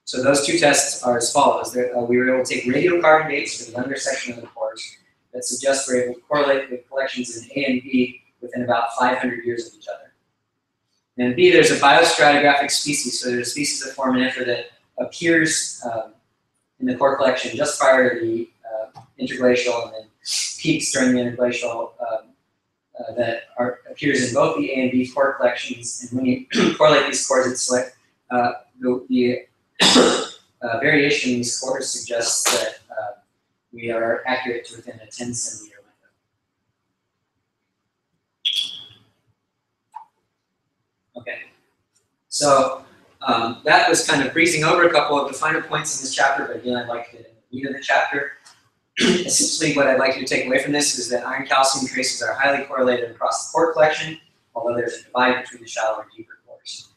So those two tests are as follows. We were able to take radiocarbon dates for the younger section of the cores that suggest we're able to correlate with collections in A and B within about 500 years of each other. And B, there's a biostratigraphic species. So there's a species of Foreman that appears in the core collection just prior to the interglacial, and then peaks during the interglacial that appears in both the A and B core collections. And when you correlate these cores, it's like the variation in these cores suggests that we are accurate to within a 10 centimeter window. Okay, so that was kind of breezing over a couple of the finer points in this chapter, but again, I'd like to get in the meat of the chapter. Essentially, what I'd like you to take away from this is that iron-calcium traces are highly correlated across the core collection, although there's a divide between the shallow and deeper cores.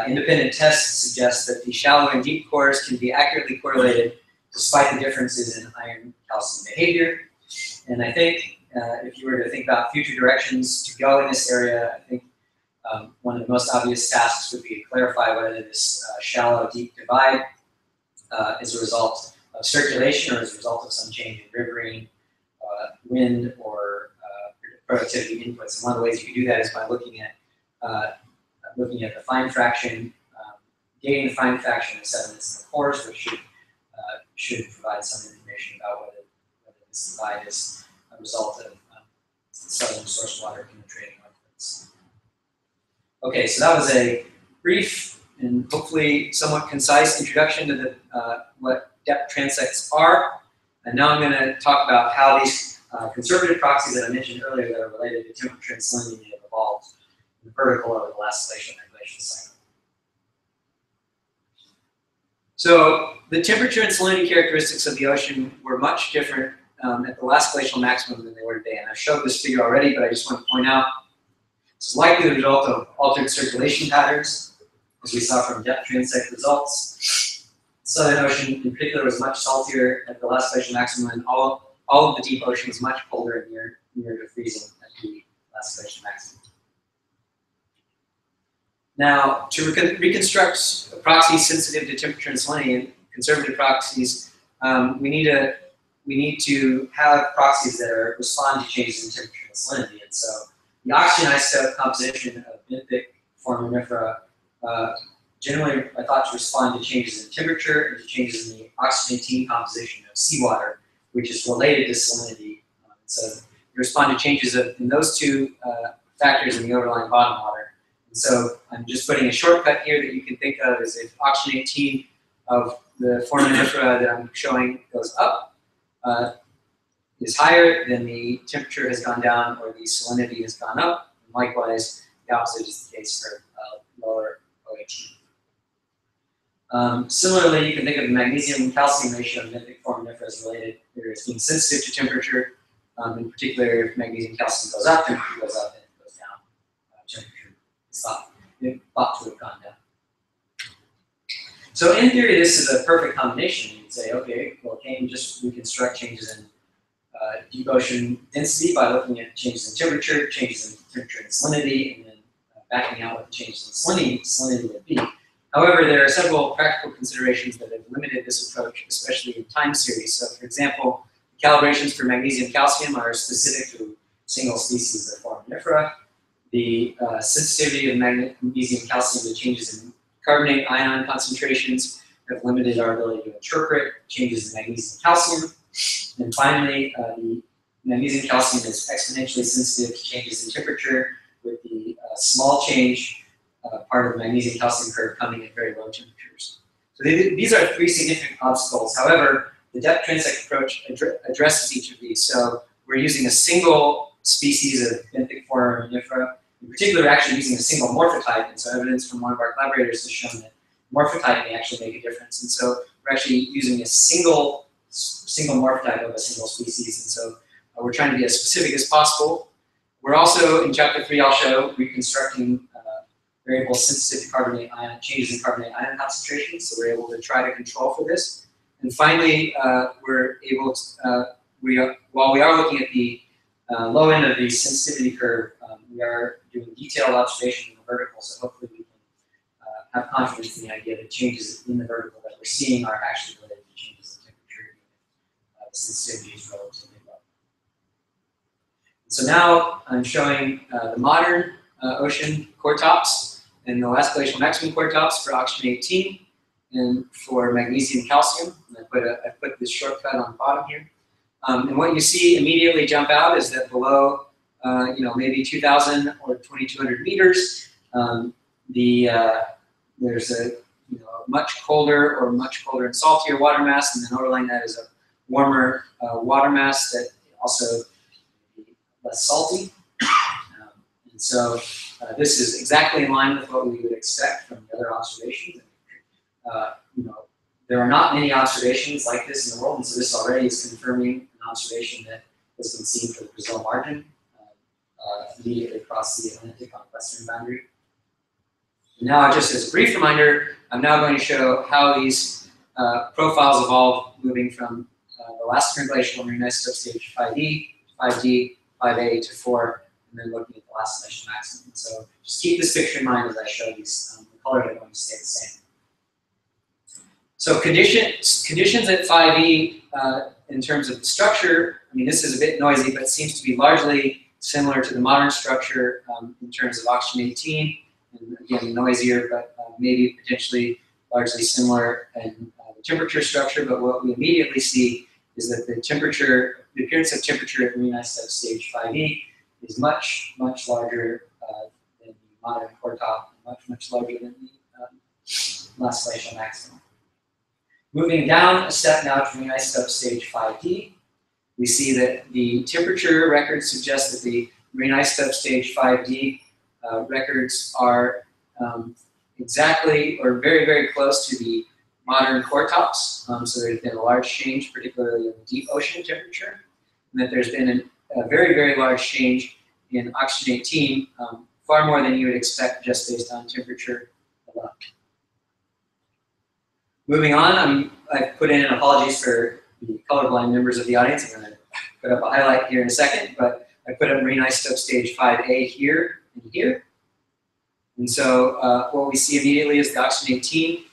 Independent tests suggest that the shallow and deep cores can be accurately correlated despite the differences in iron-calcium behavior. And I think if you were to think about future directions to go in this area, I think one of the most obvious tasks would be to clarify whether this shallow-deep divide is a result of circulation or as a result of some change in riverine, wind, or productivity inputs. And one of the ways you can do that is by looking at the fine fraction, dating the fine fraction of sediments in the cores, which should provide some information about whether this divide is a result of southern source water penetrating northwards. Okay, so that was a brief and hopefully somewhat concise introduction to the what depth transects are. And now I'm going to talk about how these conservative proxies that I mentioned earlier that are related to temperature and salinity have evolved in the vertical over the last glacial and glacial cycle. So the temperature and salinity characteristics of the ocean were much different at the last glacial maximum than they were today. And I've showed this figure already, but I just want to point out it's likely the result of altered circulation patterns, as we saw from depth transect results. The Southern Ocean in particular was much saltier at the last glacial maximum, and all of the deep ocean was much colder and near to freezing at the last glacial maximum. Now, to reconstruct proxies sensitive to temperature and salinity, and conservative proxies, we need to have proxies that respond to changes in temperature and salinity. And so the oxygen isotope composition of benthic foraminifera generally are thought to respond to changes in temperature and to changes in the oxygen-18 composition of seawater, which is related to salinity. So they respond to changes in those two factors in the overlying bottom water. And so I'm just putting a shortcut here that you can think of as if oxygen-18 of the foraminifera that I'm showing goes up, is higher, then the temperature has gone down or the salinity has gone up. And likewise, the opposite is the case for lower OH. Similarly, you can think of the magnesium-calcium ratio of benthic foraminifera as related, or as being sensitive to temperature. In particular, if magnesium-calcium goes up, temperature goes up, and if it goes down, temperature is thought to have gone down. So in theory, this is a perfect combination. You can say, okay, well, can you just reconstruct changes in deep ocean density by looking at changes in temperature and salinity, and then backing out what the changes in salinity would be. However, there are several practical considerations that have limited this approach, especially in time series. So, for example, calibrations for magnesium-calcium are specific to single species of foraminifera. The sensitivity of magnesium-calcium to changes in carbonate ion concentrations have limited our ability to interpret changes in magnesium-calcium. And finally, the magnesium-calcium is exponentially sensitive to changes in temperature, with the small change part of the magnesium-calcium curve coming at very low temperatures. So these are three significant obstacles. However, the depth transect approach addresses each of these. So we're using a single species of benthic foraminifera. In particular, we're actually using a single morphotype, and so evidence from one of our collaborators has shown that morphotype may actually make a difference. And so we're actually using a single morphotype of a single species, and so we're trying to be as specific as possible. We're also, in chapter 3, I'll show reconstructing variables sensitive to carbonate ion, changes in carbonate ion concentrations, so we're able to try to control for this. And finally, we're able to, while we are looking at the low end of the sensitivity curve, we are doing detailed observation in the vertical, so hopefully we can have confidence in the idea that changes in the vertical that we're seeing are actually related to changes in temperature. The sensitivity is relatively low. So now I'm showing the modern ocean core tops and the last glacial maximum core tops for oxygen-18 and for magnesium-calcium. I put this shortcut on the bottom here. And what you see immediately jump out is that below, maybe 2,000 or 2,200 meters, there's a much colder and saltier water mass, and then overlying that is a warmer water mass that also less salty. And so this is exactly in line with what we would expect from the other observations. There are not many observations like this in the world, and so this already is confirming an observation that has been seen for the Brazil margin, immediately across the Atlantic on the western boundary. And now, just as a brief reminder, I'm now going to show how these profiles evolve, moving from the last glacial marine isotope stage 5E, 5D, 5A to 4, and then looking at the last glacial maximum. So just keep this picture in mind as I show these. The colors are going to stay the same. So conditions at 5E in terms of the structure, I mean, this is a bit noisy, but seems to be largely similar to the modern structure in terms of oxygen-18, and again, noisier, but maybe potentially largely similar in the temperature structure. But what we immediately see is that the appearance of temperature at marine isotope stage 5E is much, much larger than the modern core top, and much larger than the last glacial maximum. Moving down a step now to marine isotope stage 5D, we see that the temperature records suggest that the marine isotope stage 5D records are exactly or very, very close to the modern core tops. So there's been a large change, particularly in the deep ocean temperature, and that there's been a very, very large change in oxygen 18, far more than you would expect just based on temperature alone. Moving on, I've put in apologies for the colorblind members of the audience. I'm going to put up a highlight here in a second, but I put up marine isotope stage 5A here and here. And so what we see immediately is the oxygen 18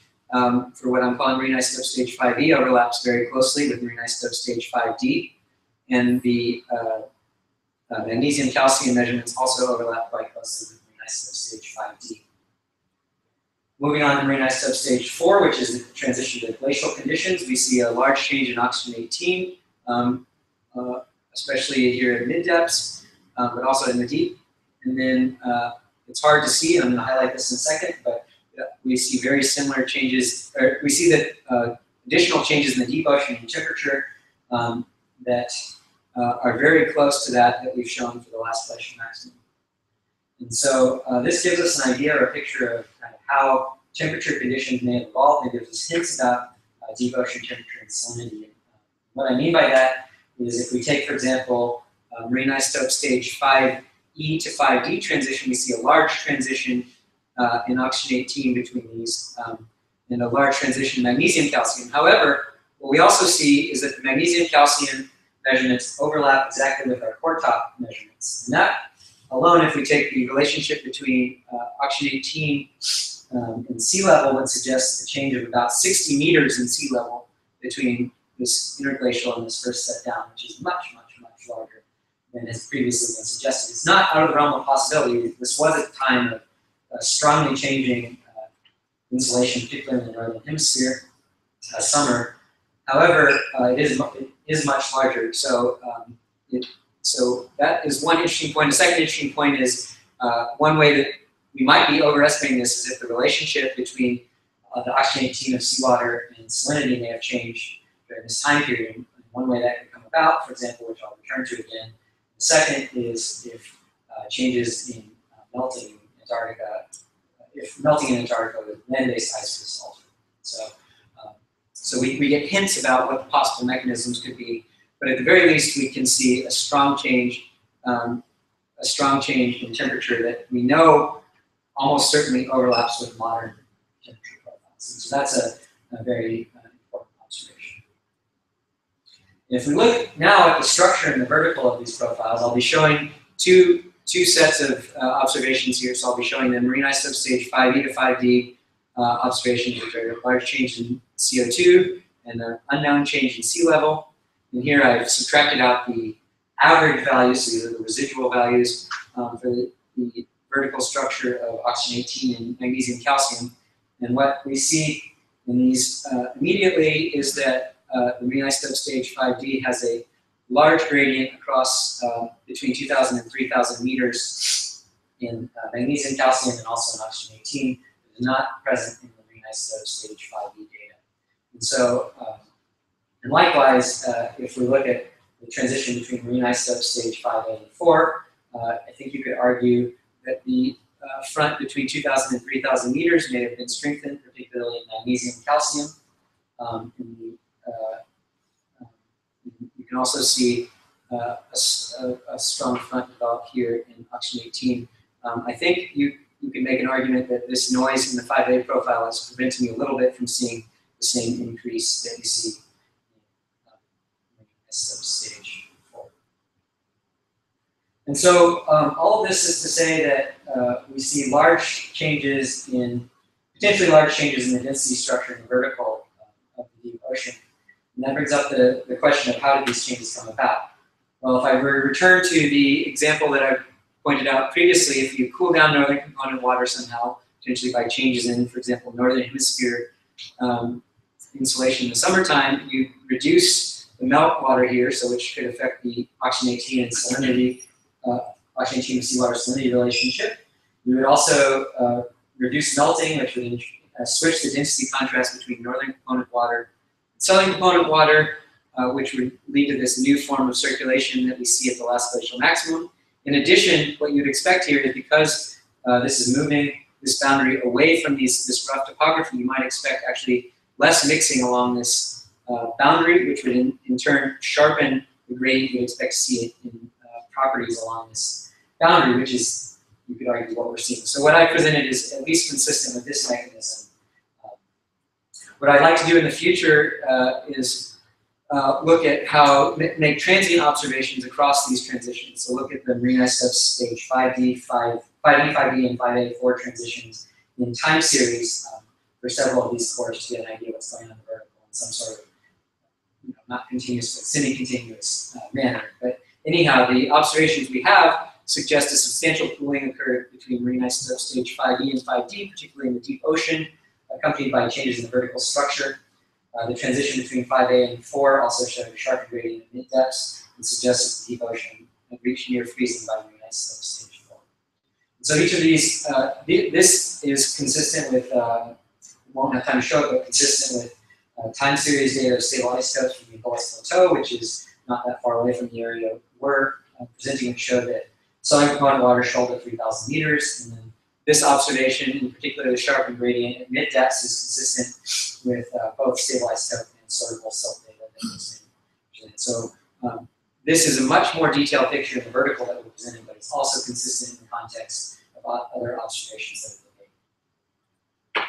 for what I'm calling marine isotope stage 5E overlaps very closely with marine isotope stage 5D. And the magnesium calcium measurements also overlap quite closely with marine isotope stage 5D. Moving on to marine isotope stage 4, which is the transition to glacial conditions, we see a large change in oxygen 18, especially here at mid depths, but also in the deep. And then it's hard to see, and I'm going to highlight this in a second, but we see very similar changes, or we see that additional changes in the deep ocean in temperature that are very close to that we've shown for the last glacial maximum. And so this gives us an idea or a picture of kind of how temperature conditions may have evolved. It gives us hints about deep ocean temperature and salinity. And, what I mean by that is if we take, for example, marine isotope stage 5E to 5D transition, we see a large transition in oxygen 18 between these, and a large transition in magnesium calcium. However, what we also see is that the magnesium calcium measurements overlap exactly with our core top measurements. And that alone, if we take the relationship between oxygen 18 and sea level, would suggest a change of about 60 meters in sea level between this interglacial and this first set down, which is much, much, much larger than has previously been suggested. It's not out of the realm of possibility. This was a time of strongly changing insulation, particularly in the northern hemisphere, summer. However, it is much larger. So, so that is one interesting point. The second interesting point is one way that we might be overestimating this is if the relationship between the oxygen 18 of seawater and salinity may have changed during this time period. And one way that could come about, for example, which I'll return to again. The second is if changes in melting in Antarctica, if melting in Antarctica with land-based ice was altered. So, so we get hints about what the possible mechanisms could be, but at the very least, we can see a strong change in temperature that we know almost certainly overlaps with modern temperature profiles. And so that's a very important observation. If we look now at the structure and the vertical of these profiles, I'll be showing two sets of observations here. So I'll be showing the marine isotope stage 5E to 5D observations, which are a large change in CO2 and an unknown change in sea level. And here I've subtracted out the average values, so these are the residual values for the vertical structure of oxygen 18 and magnesium calcium. And what we see in these immediately is that the marine isotope stage 5D has a large gradient across between 2,000 and 3,000 meters in magnesium calcium and also in oxygen 18. It is not present in the marine isotope stage 5D data. And so, and likewise, if we look at the transition between marine isotope stage 5A and 4, I think you could argue that the front between 2,000 and 3,000 meters may have been strengthened, particularly in magnesium calcium. You can also see a strong front develop here in oxygen 18. I think you can make an argument that this noise in the 5A profile is preventing you a little bit from seeing the same increase that you see in stage 4. And so all of this is to say that we see large changes in, potentially large changes in the density structure and vertical of the deep ocean. And that brings up the question of how did these changes come about? Well, if I were to return to the example that I pointed out previously, if you cool down northern component water somehow, potentially by changes in, for example, northern hemisphere insulation in the summertime, you reduce the melt water here, so which could affect the oxygen 18 and salinity, oxygen 18 and seawater salinity relationship. You would also reduce melting, which would switch the density contrast between northern component water and southern component water, which would lead to this new form of circulation that we see at the last glacial maximum. In addition, what you'd expect here is because this is moving this boundary away from this rough topography, you might expect actually less mixing along this boundary, which would in turn sharpen the gradient you'd expect to see in properties along this boundary, which is, you could argue, what we're seeing. So what I presented is at least consistent with this mechanism. What I'd like to do in the future is look at how, make transient observations across these transitions. So look at the marine ice stage 5D, 5E, 5D, and 5A, 4 transitions in time series for several of these cores to get an idea of what's going on in the vertical in some sort of, not continuous, but semi-continuous manner. But anyhow, the observations we have suggest a substantial cooling occurred between marine isotope stage 5E and 5D, particularly in the deep ocean, accompanied by changes in the vertical structure. The transition between 5A and 4 also showed a sharper gradient at mid-depths and suggests that the deep ocean had reached near freezing by marine isotope stage 4. And so each of these, this is consistent with, won't have time to show it, but consistent with time series data of stable isotopes from the Glacial Plateau, which is not that far away from the area we're presenting, and showed that solid component water shoaled at 3,000 meters. And then this observation, in particular the sharpened gradient at mid-depths, is consistent with both stable isotope and soluble silt data that was in. So this is a much more detailed picture of the vertical that we're presenting, but it's also consistent in the context of other observations that have been made.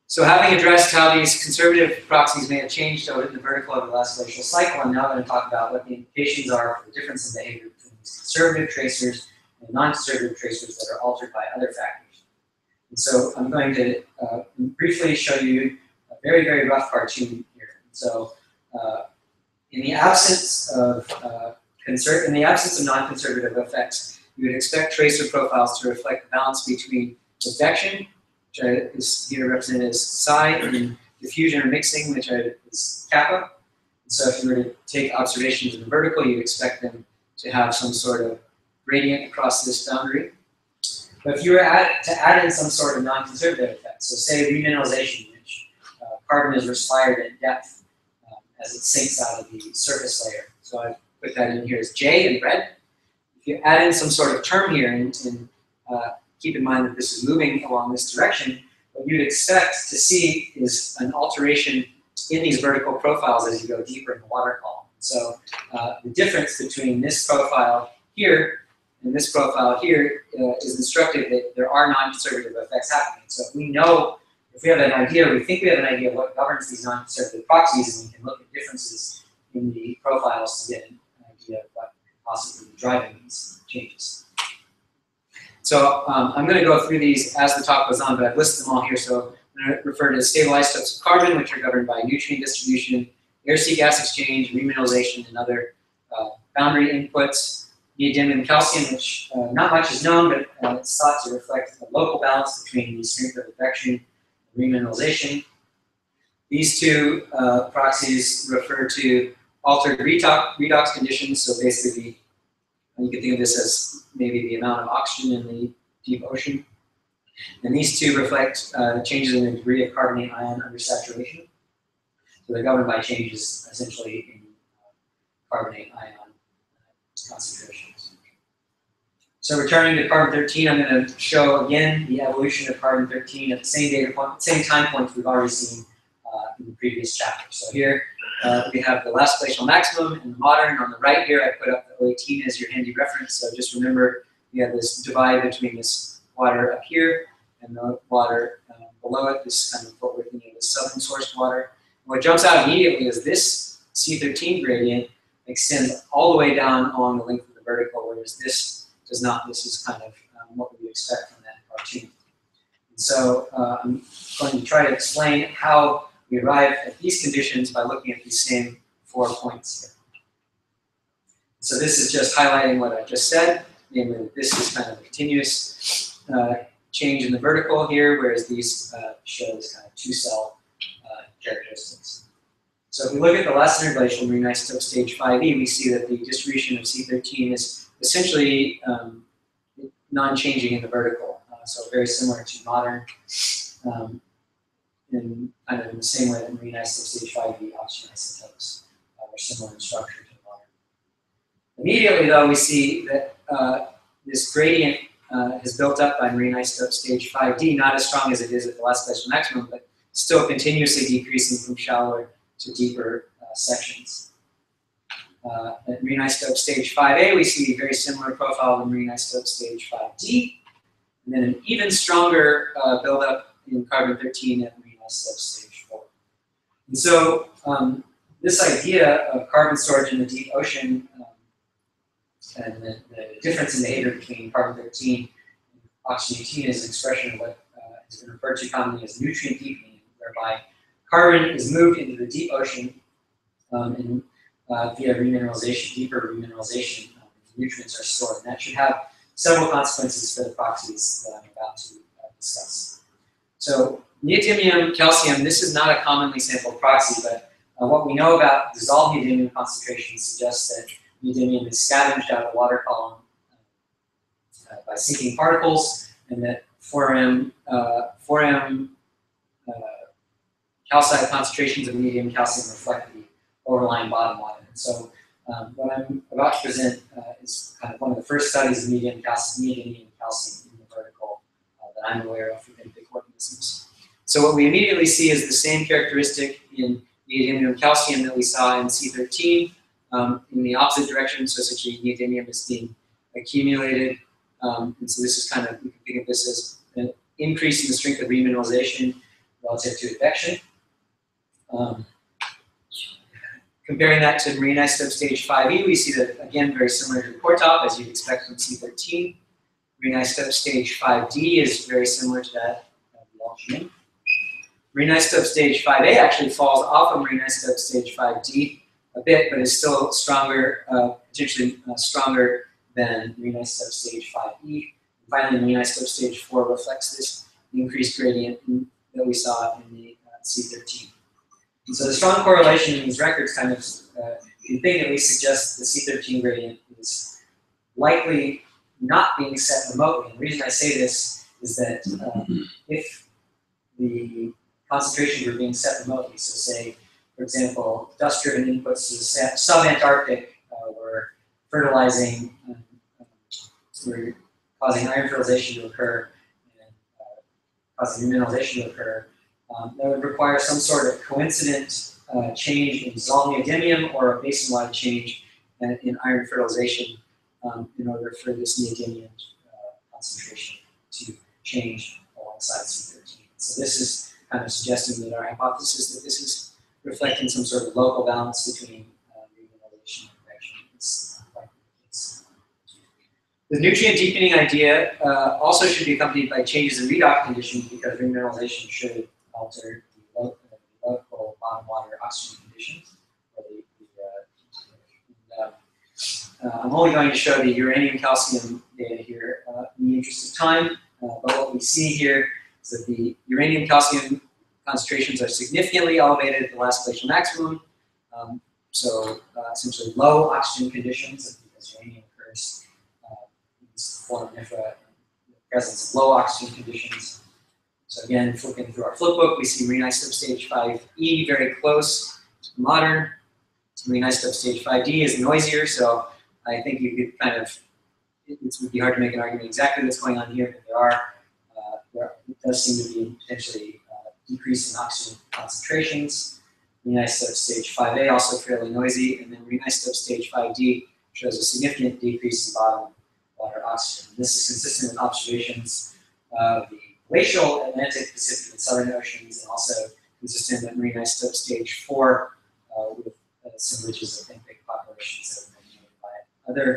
So having addressed how these conservative proxies may have changed over the vertical over the last glacial cycle, I'm now going to talk about what the implications are for the difference in behavior between these conservative tracers and non-conservative tracers that are altered by other factors. And so I'm going to briefly show you a very, very rough cartoon here. So in the absence of non-conservative effects, you would expect tracer profiles to reflect the balance between advection, which is here represented as psi, and then diffusion or mixing, which is kappa. And so if you were to take observations in the vertical, you'd expect them to have some sort of gradient across this boundary. But if you were to add in some sort of non-conservative effect, so say remineralization, which carbon is respired at depth as it sinks out of the surface layer. So I put that in here as J in red. If you add in some sort of term here and keep in mind that this is moving along this direction, what you'd expect to see is an alteration in these vertical profiles as you go deeper in the water column. So the difference between this profile here and this profile here is instructive that there are non-conservative effects happening. So if we know, if we have an idea, we think we have an idea of what governs these non-conservative proxies, and we can look at differences in the profiles to get an idea of what could possibly be driving these changes. So I'm going to go through these as the talk goes on, but I've listed them all here. So I'm going to refer to stable isotopes of carbon, which are governed by nutrient distribution, air-sea gas exchange, remineralization, and other boundary inputs. Neodymium calcium, which not much is known, but it's thought to reflect a local balance between the strength of advection and remineralization. These two proxies refer to altered redox conditions, so basically you can think of this as maybe the amount of oxygen in the deep ocean. And these two reflect changes in the degree of carbonate ion under saturation. So they're governed by changes essentially in carbonate ion concentrations. So returning to carbon-13, I'm going to show again the evolution of carbon-13 at the same data point, same time points we've already seen in the previous chapter. So here we have the last glacial maximum and the modern. On the right here, I put up the 018 as your handy reference. So just remember, we have this divide between this water up here and the water below it, this kind of what we're thinking of as southern sourced water. And what jumps out immediately is this C13 gradient extends all the way down along the length of the vertical, whereas this does not. This is kind of what we would expect from that cartoon. And so I'm going to try to explain how we arrive at these conditions by looking at these same 4 points here. So this is just highlighting what I just said, namely that this is kind of a continuous change in the vertical here, whereas these show this kind of two-cell characteristics. So if we look at the last interglacial marine isotope stage 5E, we see that the distribution of C13 is essentially non-changing in the vertical. So very similar to modern, in kind of in the same way that marine isotope stage 5E oxygen isotopes are similar in structure to modern. Immediately though, we see that this gradient is built up by marine isotope stage 5D, not as strong as it is at the last glacial maximum, but still continuously decreasing from shallower to deeper sections. At marine isotope stage 5A, we see a very similar profile to marine isotope stage 5D, and then an even stronger buildup in carbon-13 at marine isotope stage 4. And so this idea of carbon storage in the deep ocean and the difference in behavior between carbon-13 and oxygen-18 is an expression of what has been referred to commonly as nutrient deepening, whereby carbon is moved into the deep ocean via remineralization, deeper remineralization. Nutrients are stored, and that should have several consequences for the proxies that I'm about to discuss. So neodymium calcium, this is not a commonly sampled proxy, but what we know about dissolved neodymium concentrations suggests that neodymium is scavenged out of the water column by sinking particles, and that Foreman calcite concentrations of medium calcium reflect the overlying bottom water. And so what I'm about to present is kind of one of the first studies of neodymium calcium in the vertical that I'm aware of within big organisms. So what we immediately see is the same characteristic in neodymium calcium that we saw in C13 in the opposite direction. So essentially neodymium is being accumulated. And so this is kind of, you can think of this as an increase in the strength of remineralization relative to advection. Comparing that to marine isotope stage 5E, we see that, again, very similar to the core top, as you'd expect from C13. Marine isotope stage 5D is very similar to that of the oxygen. Marine isotope stage 5A actually falls off of marine isotope stage 5D a bit, but is still stronger, potentially stronger than marine isotope stage 5E. And finally, marine isotope stage 4 reflects this increased gradient that we saw in the C13. And so the strong correlation in these records kind of, you can think at least suggests the C13 gradient is likely not being set remotely. And the reason I say this is that if the concentrations were being set remotely, so say, for example, dust-driven inputs to the sub-Antarctic were fertilizing, were causing iron fertilization to occur and causing mineralization to occur, that would require some sort of coincident change in dissolved neodymium or a basin-wide change in iron fertilization in order for this neodymium concentration to change alongside C13. So this is kind of suggesting that our hypothesis that this is reflecting some sort of local balance between remineralization and advection is likely the case. The nutrient deepening idea also should be accompanied by changes in redox conditions because remineralization should alter the local bottom water oxygen conditions. I'm only going to show the uranium calcium data here in the interest of time, but what we see here is that the uranium calcium concentrations are significantly elevated at the last glacial maximum. So essentially low oxygen conditions, because uranium occurs in this form in the presence of low oxygen conditions. So again, flipping through our flipbook, we see marine isotope stage 5E very close to modern. Marine isotope stage 5D is noisier, so I think you could kind of, it would be hard to make an argument exactly what's going on here, but it does seem to be potentially decrease in oxygen concentrations. Marine isotope stage 5A also fairly noisy, and then marine isotope stage 5D shows a significant decrease in bottom water oxygen. And this is consistent with observations of the glacial Atlantic, Pacific, and Southern oceans, and also consistent with marine isotope stage 4 with some ridges of benthic populations that have been made by other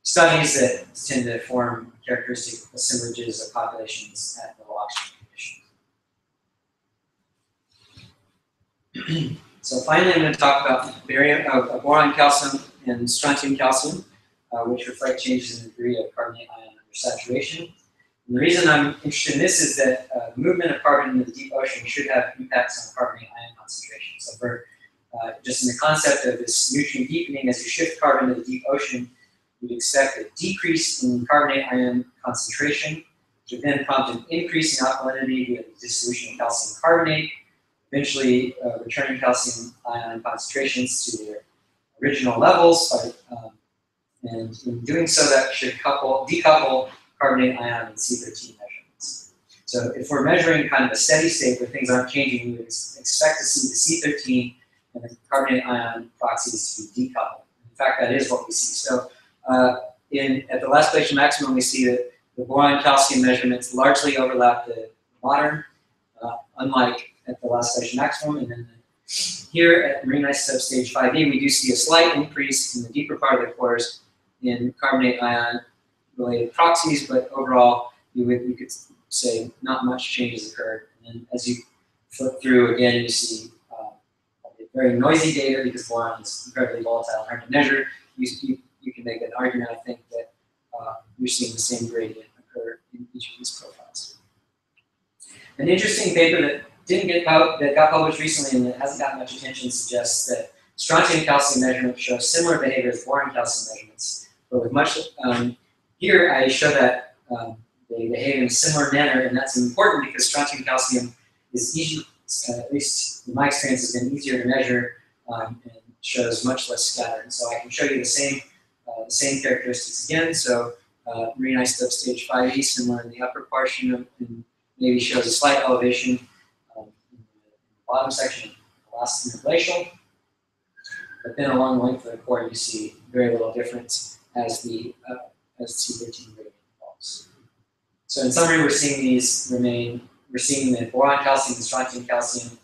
studies that tend to form characteristic assemblages of populations at low oxygen conditions. So finally, I'm going to talk about boron calcium and strontium calcium, which reflect changes in the degree of carbonate ion under saturation. And the reason I'm interested in this is that movement of carbon into the deep ocean should have impacts on carbonate ion concentration. So for just in the concept of this nutrient deepening, as you shift carbon to the deep ocean, you'd expect a decrease in carbonate ion concentration, which would then prompt an increase in alkalinity via the dissolution of calcium carbonate, eventually returning calcium ion concentrations to their original levels. And in doing so, that should decouple carbonate ion and C13 measurements. So if we're measuring kind of a steady state where things aren't changing, we would expect to see the C13 and the carbonate ion proxies to be decoupled. In fact, that is what we see. So at the last glacial maximum, we see that the boron calcium measurements largely overlap the modern, unlike at the last glacial maximum. And then here at marine ice substage 5e, we do see a slight increase in the deeper part of the cores in carbonate ion related proxies, but overall, you could say not much changes occurred. And then as you flip through again, you see very noisy data because boron is incredibly volatile and hard to measure. You can make an argument, I think, that you're seeing the same gradient occur in each of these profiles. An interesting paper that that got published recently and that hasn't gotten much attention suggests that strontium calcium measurements show similar behavior as boron calcium measurements, but with much. Here I show that they behave in a similar manner, and that's important because strontium calcium is easy, at least in my experience, has been easier to measure and shows much less scattering. So I can show you the same characteristics again. So marine ice stage 5e, similar in the upper portion, and maybe shows a slight elevation in the bottom section, last in the glacial. But then along the length of the core, you see very little difference as the C13 gradient evolves. So in summary, we're seeing the boron calcium and strontium calcium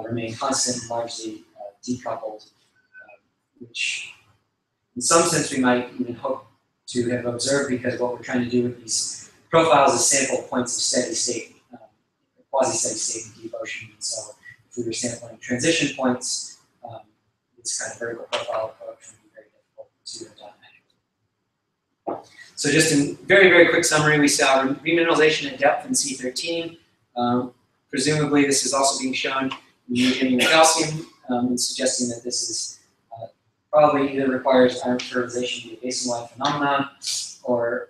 remain constant and largely decoupled, which in some sense we might even hope to have observed because what we're trying to do with these profiles is sample points of steady state, quasi-steady state in deep ocean. And so if we were sampling transition points, this kind of vertical profile approach would be very difficult to have done manually. So just in very, very quick summary, we saw remineralization at depth in C13. Presumably this is also being shown in medium calcium and suggesting that this is probably either requires iron fertilization to be a basin-wide phenomenon or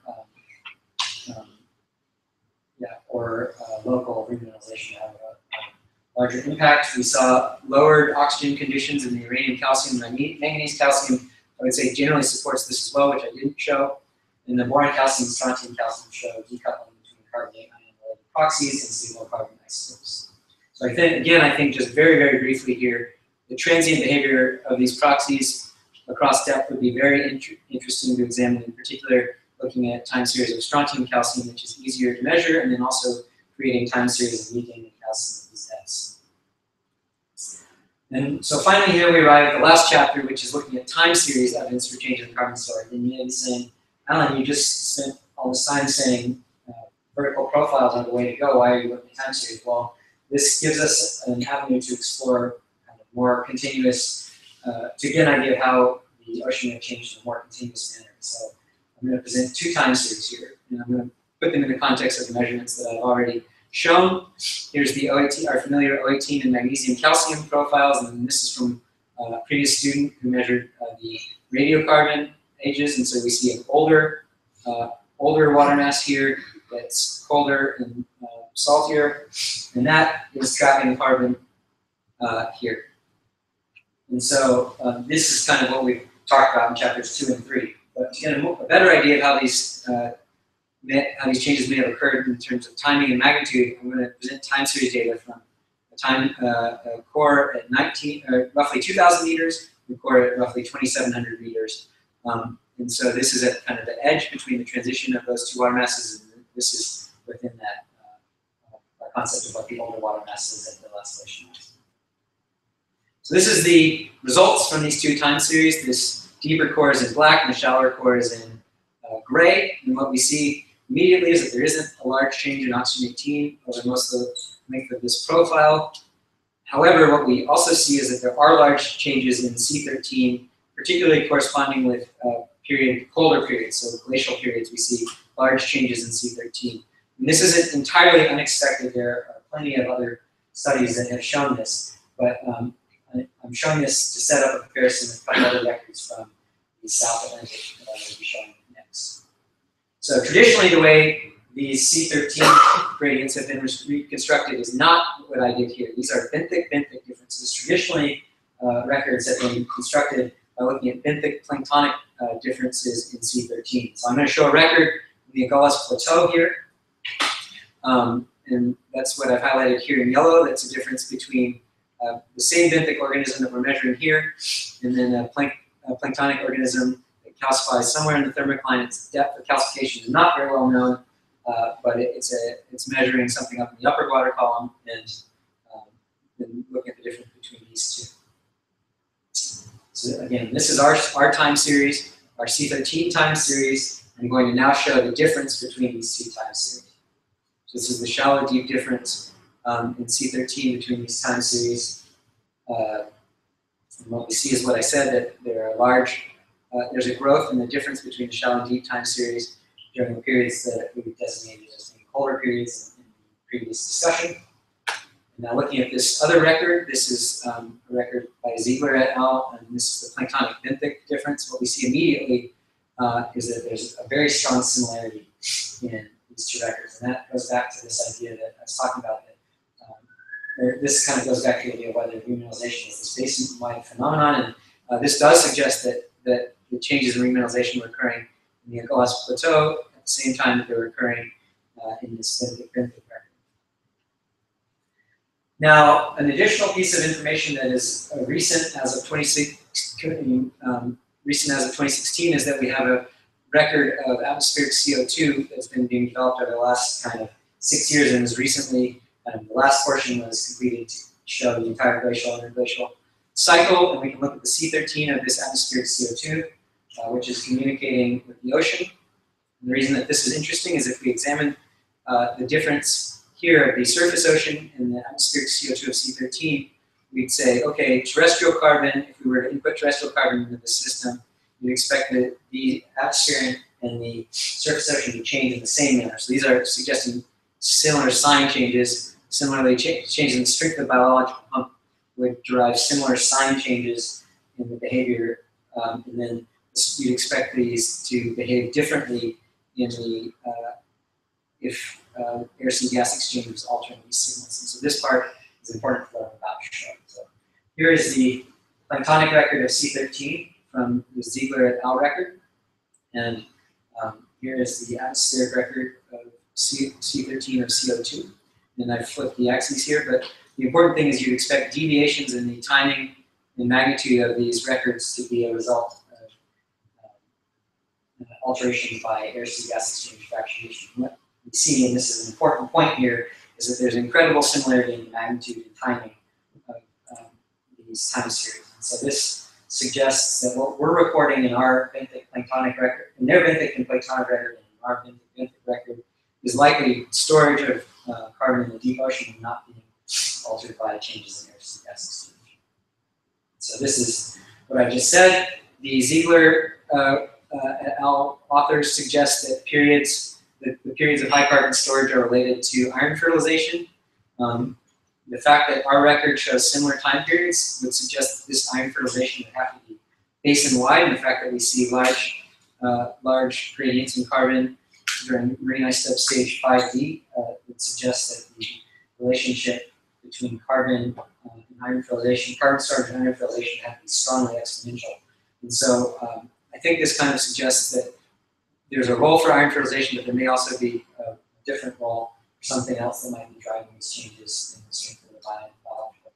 local remineralization to have a larger impact. We saw lowered oxygen conditions in the uranium calcium and manganese calcium. I would say generally supports this as well, which I didn't show. And the boron calcium and strontium calcium show decoupling between carbonate ion-related proxies and stable carbon isotopes. So I think just very, very briefly here, the transient behavior of these proxies across depth would be very interesting to examine, in particular looking at time series of strontium calcium, which is easier to measure, and then also creating time series of methane and calcium at these depths. And so finally here we arrive at the last chapter, which is looking at time series evidence for change in carbon storage. And you may be saying, Alan, you just spent all this time saying vertical profiles are the way to go. Why are you looking at time series? Well, this gives us an avenue to explore kind of more continuous, to get an idea of how the ocean may change in a more continuous manner. So I'm going to present two time series here, and I'm going to put them in the context of the measurements that I've already shown. Here's the O18, our familiar O18 and magnesium calcium profiles, and this is from a previous student who measured the radiocarbon ages, and so we see an older water mass here that's colder and saltier, and that is trapping carbon here. And so this is kind of what we've talked about in chapters 2 and 3. But to get a better idea of how these changes may have occurred in terms of timing and magnitude, I'm going to present time series data from a core at roughly 2,000 meters, and a core at roughly 2,700 meters. And so this is at kind of the edge between the transition of those two water masses, and this is within that concept of what the older water mass is at the last glacial mass. So this is the results from these two time series. This deeper core is in black, and the shallower core is in gray. And what we see immediately is that there isn't a large change in oxygen 18 over most of the length of this profile. However, what we also see is that there are large changes in C13, particularly corresponding with colder periods, so glacial periods. We see large changes in C13. And this isn't entirely unexpected. There are plenty of other studies that have shown this, but I'm showing this to set up a comparison with a couple other records from the South Atlantic that I will be showing next. So traditionally, the way these C13 gradients have been reconstructed is not what I did here. These are benthic differences. Traditionally, records have been constructed by looking at benthic planktonic differences in C13. So I'm going to show a record in the Glacial Plateau here. And and that's what I've highlighted here in yellow. That's a difference between the same benthic organism that we're measuring here, and then a planktonic organism that calcifies somewhere in the thermocline. Its depth of calcification is not very well known, but it's measuring something up in the upper water column, and then looking at the difference between these two. So again, this is our time series, our C13 time series. I'm going to now show the difference between these two time series. So this is the shallow deep difference in C13 between these time series. And what we see is what I said, that there are large, there's a growth in the difference between the shallow and deep time series during the periods that we designated as being colder periods in the previous discussion. And now looking at this other record, this is a record by Ziegler et al., and this is the planktonic benthic difference. What we see immediately is that there's a very strong similarity in these two records, and that goes back to this idea that I was talking about. That this kind of goes back to the idea of whether remineralization is this basin-wide phenomenon, and this does suggest that the changes in remineralization were occurring in the Glacial Plateau at the same time that they were occurring in this benthic record. Now, an additional piece of information that is recent as of 2016 is that we have a record of atmospheric CO2 that's been being developed over the last kind of 6 years, and is recently, the last portion was completed to show the entire glacial and interglacial cycle, and we can look at the C13 of this atmospheric CO2, which is communicating with the ocean. And the reason that this is interesting is if we examine the difference here of the surface ocean and the atmospheric CO2 of C13, we'd say, okay, terrestrial carbon, if we were to input terrestrial carbon into the system, you'd expect that the atmosphere and the surface ocean to change in the same manner. So these are suggesting similar sign changes. Similarly, changes in the strength of the biological pump would derive similar sign changes in the behavior, and then you'd expect these to behave differently in the if air-sea gas exchange was altering these signals. And so this part is important for what I'm about to show. So here is the planktonic record of C13 from the Ziegler et al. Record, and here is the atmospheric record of C13 of CO2. And I've flipped the axes here, but the important thing is you'd expect deviations in the timing and magnitude of these records to be a result of alterations by air-sea gas exchange fractionation. What we see, and this is an important point here, is that there's incredible similarity in the magnitude and timing of these time series. And so this suggests that what we're recording in our benthic planktonic record, in their benthic and planktonic record, and in our benthic record, is likely storage of carbon in the deep ocean and not being altered by changes in air-sea gas exchange. So this is what I just said. The Ziegler et al. Authors suggest that the periods of high carbon storage are related to iron fertilization. The fact that our record shows similar time periods would suggest that this iron fertilization would have to be basin-wide, and the fact that we see large gradients in carbon during marine isotope stage 5D would suggest that the relationship between carbon and iron fertilization, carbon storage and iron fertilization have to be strongly exponential. And so I think this kind of suggests that there's a role for iron fertilization, but there may also be a different role for something else that might be driving these changes in the strength of the biological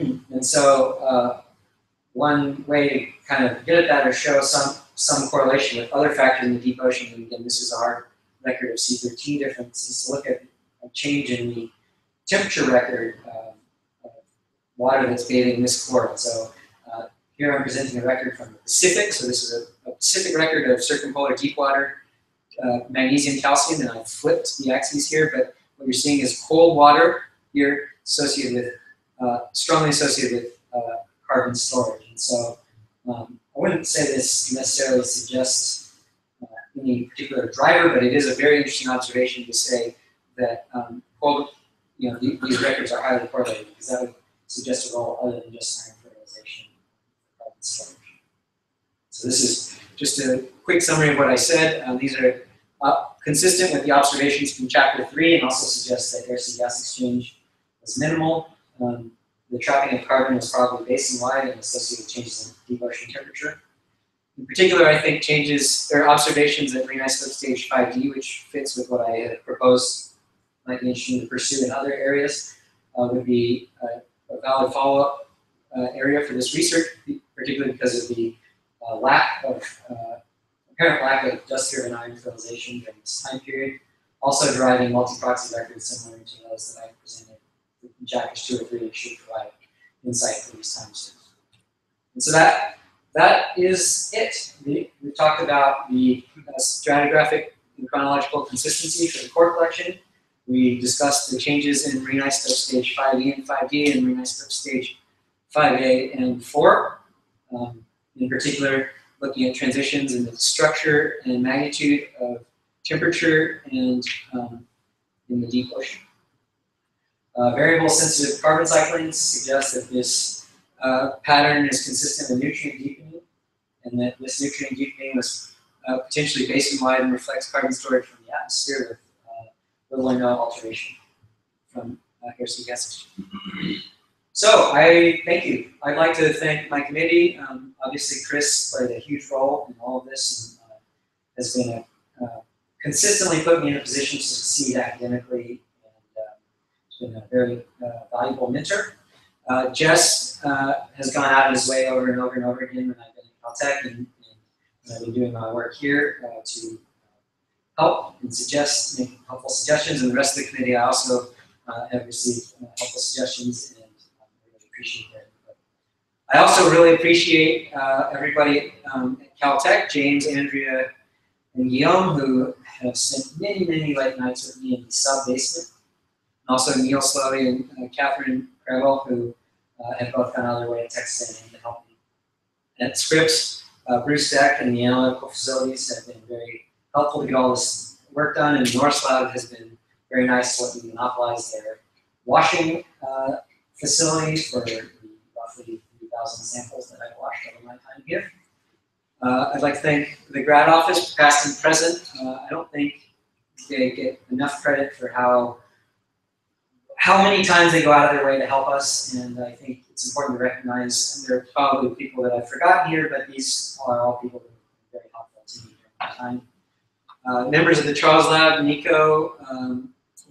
pump. And so one way to kind of get at that or show some correlation with other factors in the deep ocean, and again, this is our record of C13 difference, is to look at a change in the temperature record of water that's bathing this core. So here I'm presenting a record from the Pacific. So this is a Pacific record of circumpolar deep water magnesium calcium, and I've flipped the axes here, but what you're seeing is cold water here associated with, strongly associated with carbon storage. And so I wouldn't say this necessarily suggests any particular driver, but it is a very interesting observation to say that these records are highly correlated, because that would suggest a role other than just iron fertilization and carbon storage. So this is just a quick summary of what I said. These are consistent with the observations from chapter 3, and also suggest that air-sea gas exchange was minimal. The trapping of carbon was probably basin-wide and associated with changes in deep ocean temperature. In particular, I think changes or observations at Marine Isotope Stage 5D, which fits with what I had proposed, might be interesting to pursue in other areas, would be a valid follow-up area for this research, particularly because of the apparent lack of dust-driven ion fertilization during this time period. Also deriving multi-proxy records similar to those that I presented in Jackish 2 or 3 should provide insight for these time steps. And so that is it. We talked about the stratigraphic and chronological consistency for the core collection. We discussed the changes in Marine Isotope Stage 5E and 5D and Marine Isotope Stage 5A and 4. In particular, looking at transitions in the structure and magnitude of temperature and in the deep ocean. Variable sensitive carbon cycling suggests that this pattern is consistent with nutrient deepening, and that this nutrient deepening was potentially basin-wide and reflects carbon storage from the atmosphere with little or no alteration from air-sea gases. So I thank you. I'd like to thank my committee. Obviously, Chris played a huge role in all of this and has been consistently put me in a position to succeed academically, and has been a very valuable mentor. Jess has gone out of his way over and over and over again when I've been at Caltech, and I've been doing my work here to help and make helpful suggestions. And the rest of the committee, I also have received helpful suggestions, and I really appreciate that. I also really appreciate everybody at Caltech, James, Andrea, and Guillaume, who have spent many, many late nights with me in the sub-basement. And also Neil Slowey and Catherine Krevel, who have both gone out of their way at Texas A&M to help me. At Scripps, Bruce Deck and the analytical facilities have been very helpful to get all this work done, and Norslab has been very nice to let me monopolize their washing facilities for the roughly 3,000 samples that I've washed over my time here. I'd like to thank the grad office, past and present. I don't think they get enough credit for how many times they go out of their way to help us, and I think it's important to recognize, and there are probably people that I've forgotten here, but these are all people that have been very helpful to me during my time. Members of the Charles Lab, Nico,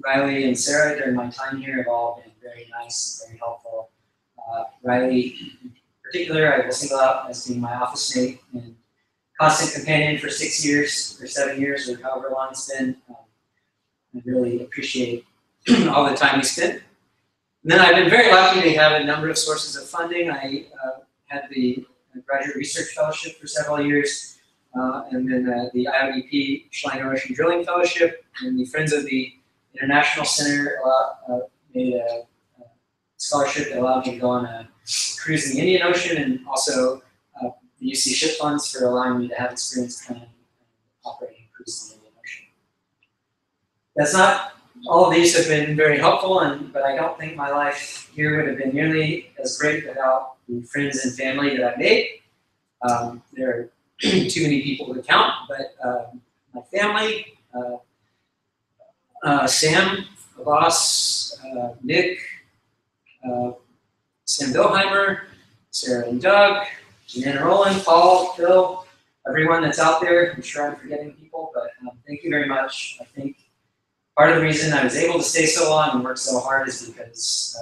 Riley, and Sarah during my time here have all been very nice and very helpful. Riley in particular, I will single out as being my office mate and constant companion for 6 years, or 7 years, or however long it's been. I really appreciate all the time we spent. And then I've been very lucky to have a number of sources of funding. I had the Graduate Research Fellowship for several years, and then the IODP Schleiner Ocean Drilling Fellowship, and the Friends of the International Center made a scholarship that allowed me to go on a cruise in the Indian Ocean, and also the UC Ship Funds for allowing me to have experience planning and operating a cruise in the Indian Ocean. That's not all of these have been very helpful, but I don't think my life here would have been nearly as great without the friends and family that I made. There are too many people to count, but my family, Sam, Abbas, Nick, Sam Billheimer, Sarah and Doug, Janana Rowland, Paul, Phil, everyone that's out there. I'm sure I'm forgetting people, but thank you very much. I think part of the reason I was able to stay so long and work so hard is because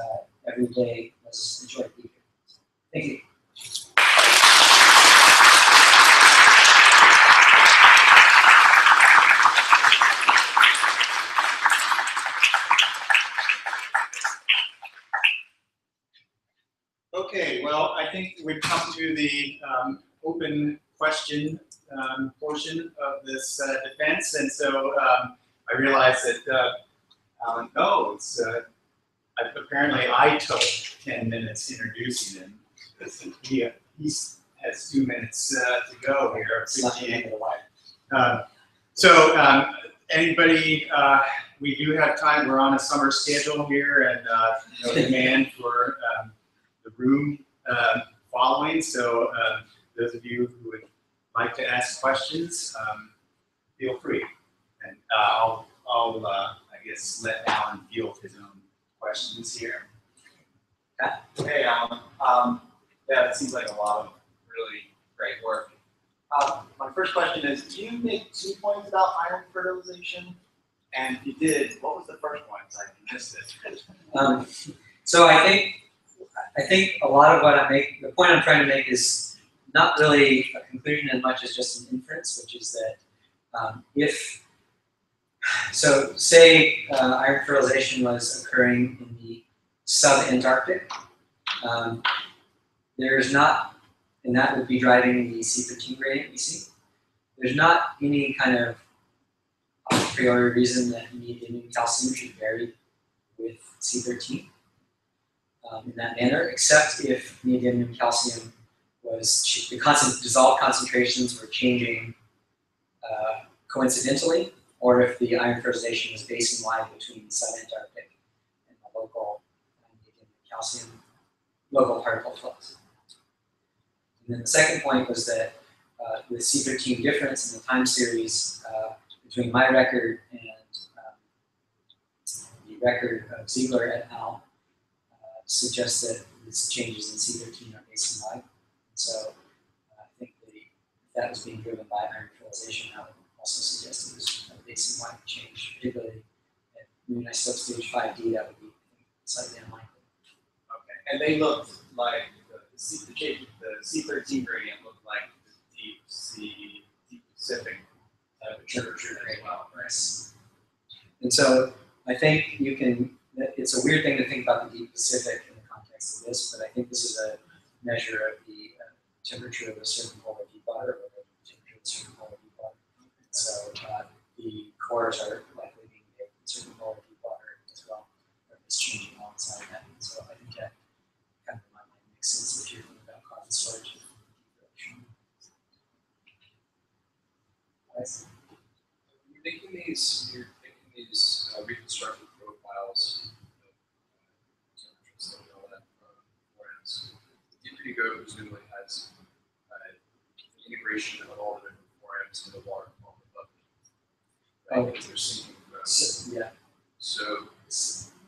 every day was a joy to be here. Thank you. Okay, well, I think we've come to the open question portion of this defense, and so I realized that Alan knows. Apparently, I took 10 minutes introducing him because he has 2 minutes to go here. Anybody? We do have time. We're on a summer schedule here, and no demand for the room following. So those of you who would like to ask questions, feel free. And I'll I guess let Alan field his own questions here. Hey, Alan. Yeah, it seems like a lot of really great work. My first question is, did you make 2 points about iron fertilization? And if you did, what was the first one? Because I missed it. So I think a lot of what the point I'm trying to make is not really a conclusion as much as just an inference, which is that say iron fertilization was occurring in the sub-Antarctic, there's not, and that would be driving the C13 gradient we see. There's not any kind of a priori reason that neodymium calcium should vary with C13 in that manner, except if neodymium calcium was, the dissolved concentrations were changing coincidentally, or if the iron fertilization was basin-wide between the sub-Antarctic and the local neodymium calcium local particle flux. And then the second point was that the C13 difference in the time series between my record and the record of Ziegler et al. Suggests that these changes in C13 are basin-wide. So I think that was being driven by iron fertilization. That would also suggest it was a basin-wide change, particularly at moon isotope stage 5D. That would be slightly unlikely. Okay, and they looked like the C13 gradient looked like the deep Pacific temperature as well, right? And so I think you can. It's a weird thing to think about the deep Pacific in the context of this, but I think this is a measure of the temperature of a certain polar deep water, or the temperature of a certain polar deep water. So the cores are likely being made in certain polar deep water as well, or it's changing alongside that. So I think that kind of in my mind makes sense if you're thinking about carbon storage. You're making these reconstructed profiles of temperatures and all that forms. The deeper you go, presumably has the integration of all the different forms in the water column above it. Right? They're sinking through. Yeah. So,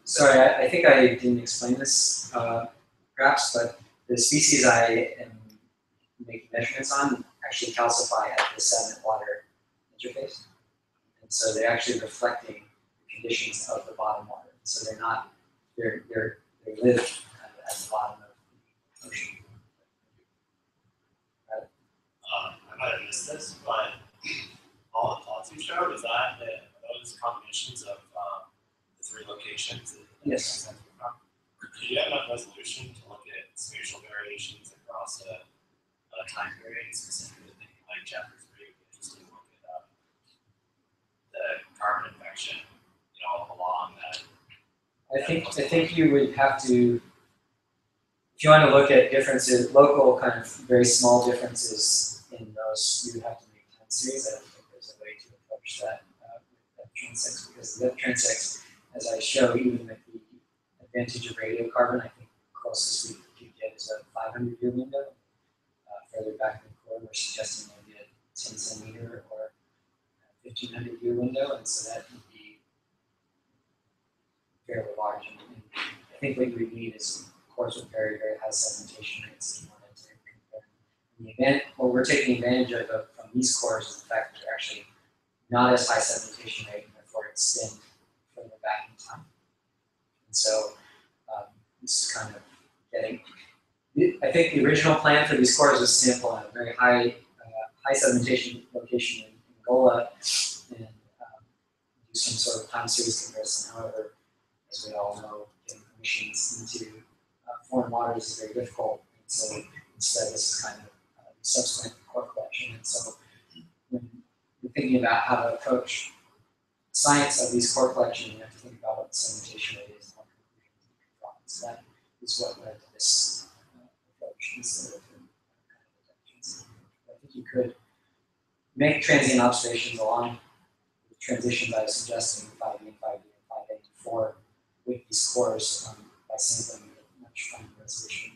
sorry, I think I didn't explain this perhaps, but the species I am making measurements on actually calcify at the sediment water interface. And so they're actually reflecting the conditions of the bottom water. So they live kind of at the bottom of the ocean. Right? I might have missed this, but all the plots you showed, is that those combinations of the three locations? Yes. Do you have enough resolution to look at spatial variations across a time period, specifically thinking like chapter 3, just to look at the carbon infection, along that? I think you would have to, if you want to look at differences, local kind of very small differences in those, you would have to make time series. I don't think there's a way to approach that with transects, because the transects, as I show, even with the advantage of radiocarbon, I think closest we could get is a 500-year window. Further back in the core, we're suggesting maybe a 10 centimeter or 1500-year window, and so that would be fairly large. And I think what you would need is cores with very, very high sedimentation rates in order to compare. In the event, what we're taking advantage of from these cores is the fact that they're actually not as high sedimentation rate, and therefore extend further back in time. And so this is kind of getting. I think the original plan for these cores was to sample a very high sedimentation location in Angola and do some sort of time series comparison. However, as we all know, getting emissions into foreign waters is very difficult. And so instead, this is kind of subsequent core collection. And so when you're thinking about how to approach the science of these core collection, you have to think about what the sedimentation rate is and what conclusions you can draw. So that is what led to this approach instead of kind of I think you could make transient observations along the transitions I was suggesting, 5D and 5D and 5A and 4 with these cores by sampling at much finer resolution.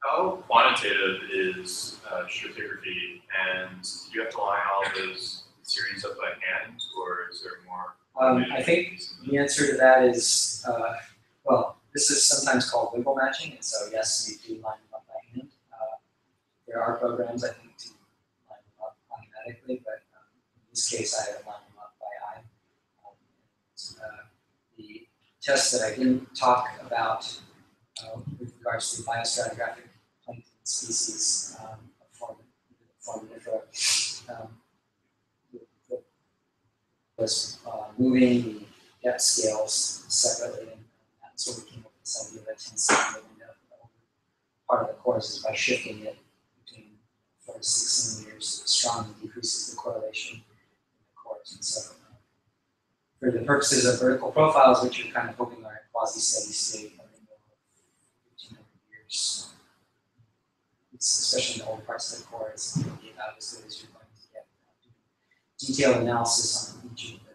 How quantitative is stratigraphy, and do you have to line all those series up by hand, or is there more? I think the answer to that is, well, This is sometimes called wiggle matching, and so yes, we do line them up by hand. There are programs, I think, to line them up automatically, but in this case, I had to line them up by eye. The test that I didn't talk about with regards to biostratigraphic plankton species of Foreman was moving the depth scales separately, and that's where we came up with this idea that 10 centimeter window for the older part of the course is by shifting it between 4 to 6 centimeters, strongly decreases the correlation in the course. And so, for the purposes of vertical profiles, which you're kind of hoping are at quasi-steady state, I think 1500 years, especially in the old parts of the core, it's going to be about as good as you're going to get detailed analysis on each of the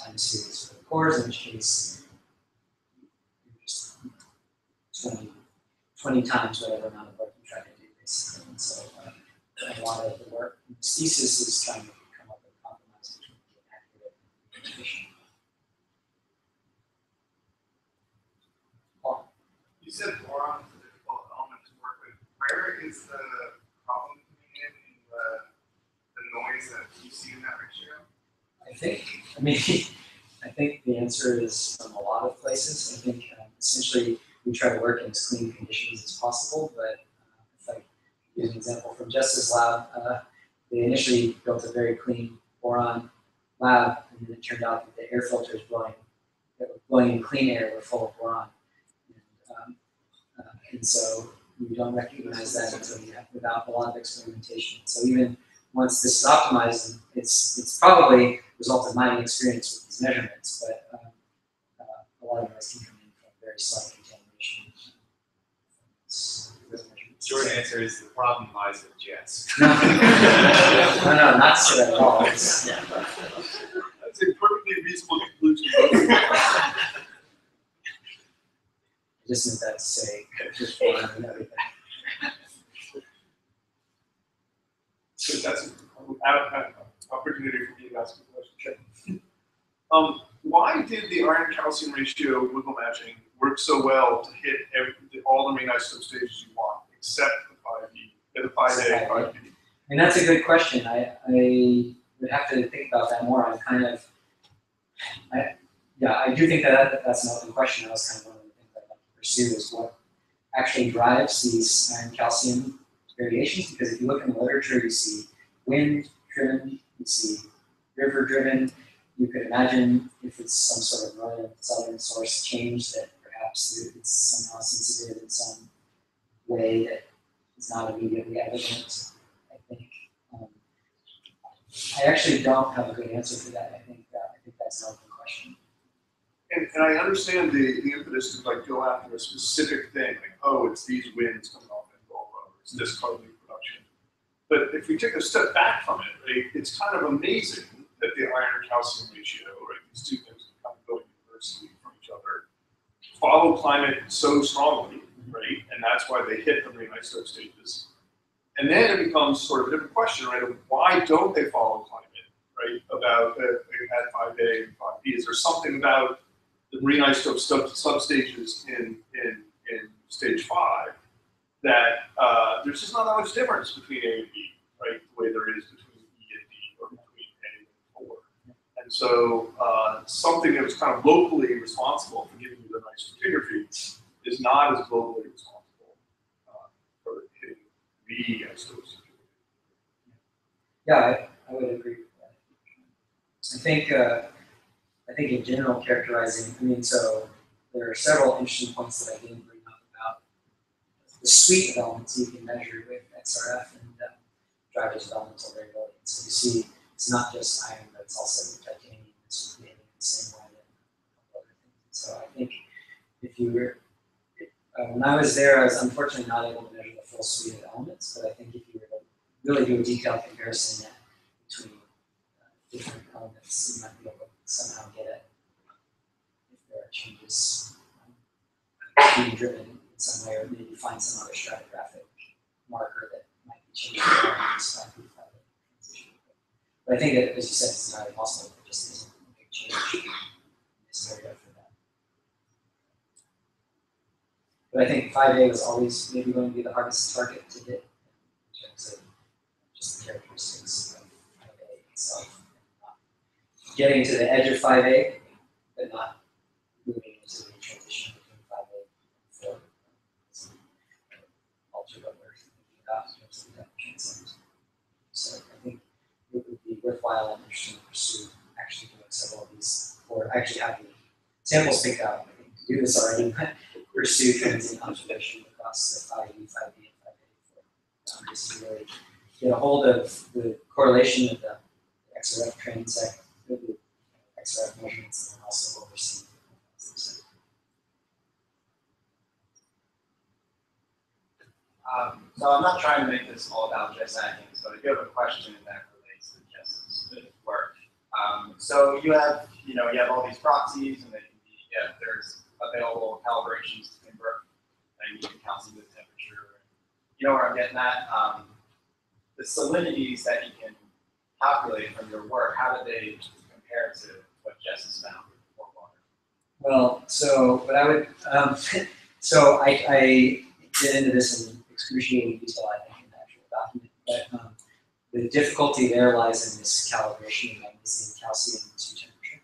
time series for the cores, in which case you're just 20 times whatever amount of work you try to do, basically. And so a lot of the work in this thesis is trying to come up with a compromise between the accurate and efficient. You said boron is a difficult element to work with. Where is the problem coming in the noise that you see in that ratio? I think the answer is from a lot of places. I think essentially we try to work in as clean conditions as possible, but if I use an example from Justice Lab, they initially built a very clean boron lab, and then it turned out that the air filters blowing in clean air were full of boron. And so we don't recognize that until without a lot of experimentation. So even once this is optimized, it's probably a result of my experience with these measurements, but a lot of noise can come in from very slight contamination. Short answer is the problem lies with jets. No, not so at all. That's a perfectly reasonable conclusion. I just meant that to say just boron and everything. So that's an opportunity for me to ask a question. Why did the iron calcium ratio wiggle matching work so well to hit all the main isotope stages you want, except the 5A, 5B? And that's a good question. I would have to think about that more. I do think that that's an open question. That was kind of one of the things I'd like to pursue is what actually drives these iron calcium variations, because if you look in the literature, you see wind-driven, you see river-driven. You could imagine if it's some sort of northern southern source change that perhaps it's somehow sensitive in some way that is not immediately evident. I think I actually don't have a good answer for that. I think that's an open question. And I understand the impetus to like go after a specific thing, like, oh, it's these winds coming off Angola, or it's this carbon production. But if we take a step back from it, right, it's kind of amazing that the iron calcium ratio, right, these two things kind of go universally from each other, follow climate so strongly, right, and that's why they hit the main isotope stages. And then it becomes sort of a different question, right, of why don't they follow climate, right, about at 5A and 5B? Is there something about the marine isotope substages in stage 5 that there's just not that much difference between A and B, right, the way there is between E and D or between A and 4. And so something that was kind of locally responsible for giving you the nice stratigraphy is not as globally responsible for hitting the isotopes. Yeah, I would agree with that. I think in general characterizing, so there are several interesting points that I didn't bring up about the suite of elements you can measure with XRF and drive developmental variability. So you see it's not just iron, but it's also titanium that's behaving the same way and a couple other things. So I think if you were, when I was there, I was unfortunately not able to measure the full suite of elements, but I think if you were to really do a detailed comparison between different elements, you might be able to somehow get it if there are changes being driven in some way, or maybe find some other stratigraphic marker that might be changing the elements. But I think that, as you said, it's entirely possible. There just isn't a big change in this area for that. But I think 5A was always maybe going to be the hardest target to hit in terms of just the characteristics of 5A itself. Getting to the edge of 5A, but not moving into the transition between 5A and 4. Alter what we're thinking about in terms of that transect. So I think it would be worthwhile and interesting to pursue actually doing several of these, or actually having samples picked out. I think to do this already, but pursue transient observation across the 5E, 5B, and 5A for boundaries to really get a hold of the correlation of the XRF transect with the XRF measurements, and then also oversee the So I'm not trying to make this all about Jess Atkins, but I do have a question that relates to Jess's work. So you have all these proxies, and they can be, there's available calibrations to convert, and you can calculate the temperature. You know where I'm getting at? The salinities that you can calculate from your work, how do they compare to what Jess has found with water? Well, so what I would, so I get into this in excruciating detail, I think, in the actual document, but the difficulty there lies in this calibration of magnesium, calcium to temperature.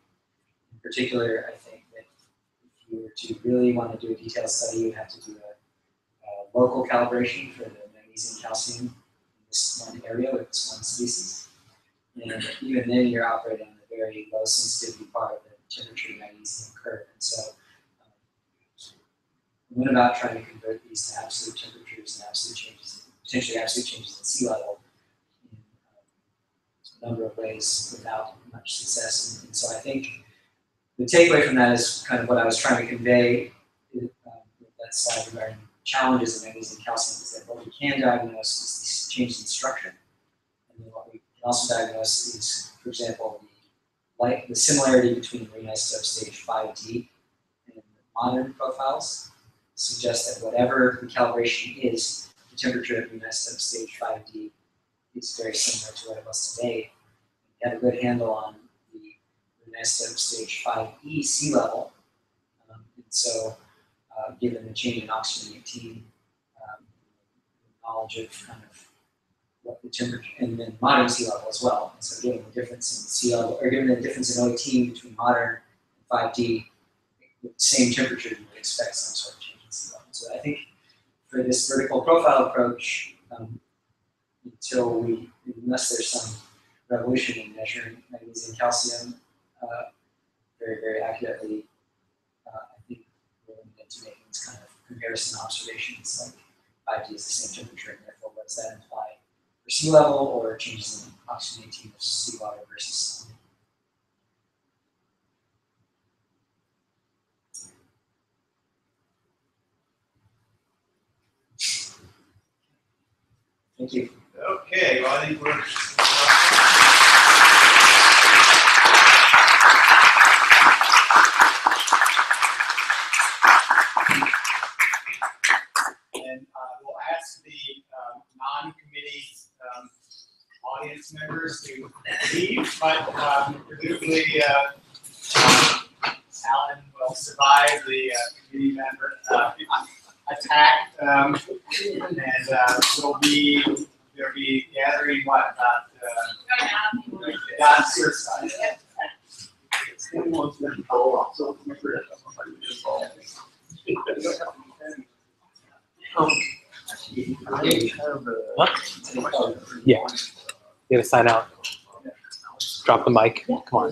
In particular, I think that if you were to really want to do a detailed study, you would have to do a local calibration for the magnesium, calcium in this one area with this one species. And even then, you're operating on the very low sensitivity part of the temperature magnesium curve. And so I went about trying to convert these to absolute temperatures and absolute changes, potentially absolute changes in sea level in a number of ways without much success. And so I think the takeaway from that is kind of what I was trying to convey with that slide regarding challenges of magnesium and calcium, is that what we can diagnose is these changes in structure. And then what we can also diagnose is, for example, the similarity between marine isotope stage 5D and modern profiles suggests that whatever the calibration is, the temperature at marine isotope stage 5D is very similar to what it was today. We have a good handle on the marine isotope stage 5E sea level. And so, given the change in oxygen 18, knowledge of kind of what the temperature, and then modern sea level as well. And so given the difference in sea level, or given the difference in O18 between modern and 5D, with the same temperature, you would expect some sort of change in sea level. So I think for this vertical profile approach, unless there's some revolution in measuring magnesium and calcium very, very accurately, I think we're limited to making this kind of comparison observations, like 5D is the same temperature, and therefore what does that imply for sea level or changes in oxygen 18 of seawater versus salinity. Thank you. Okay, well, I think we're. And we'll ask the non-committee audience members to leave, but presumably Alan will survive the committee member attack, and there'll be gathering what about God's side. What? Yeah. You gotta sign out. Drop the mic. Come on.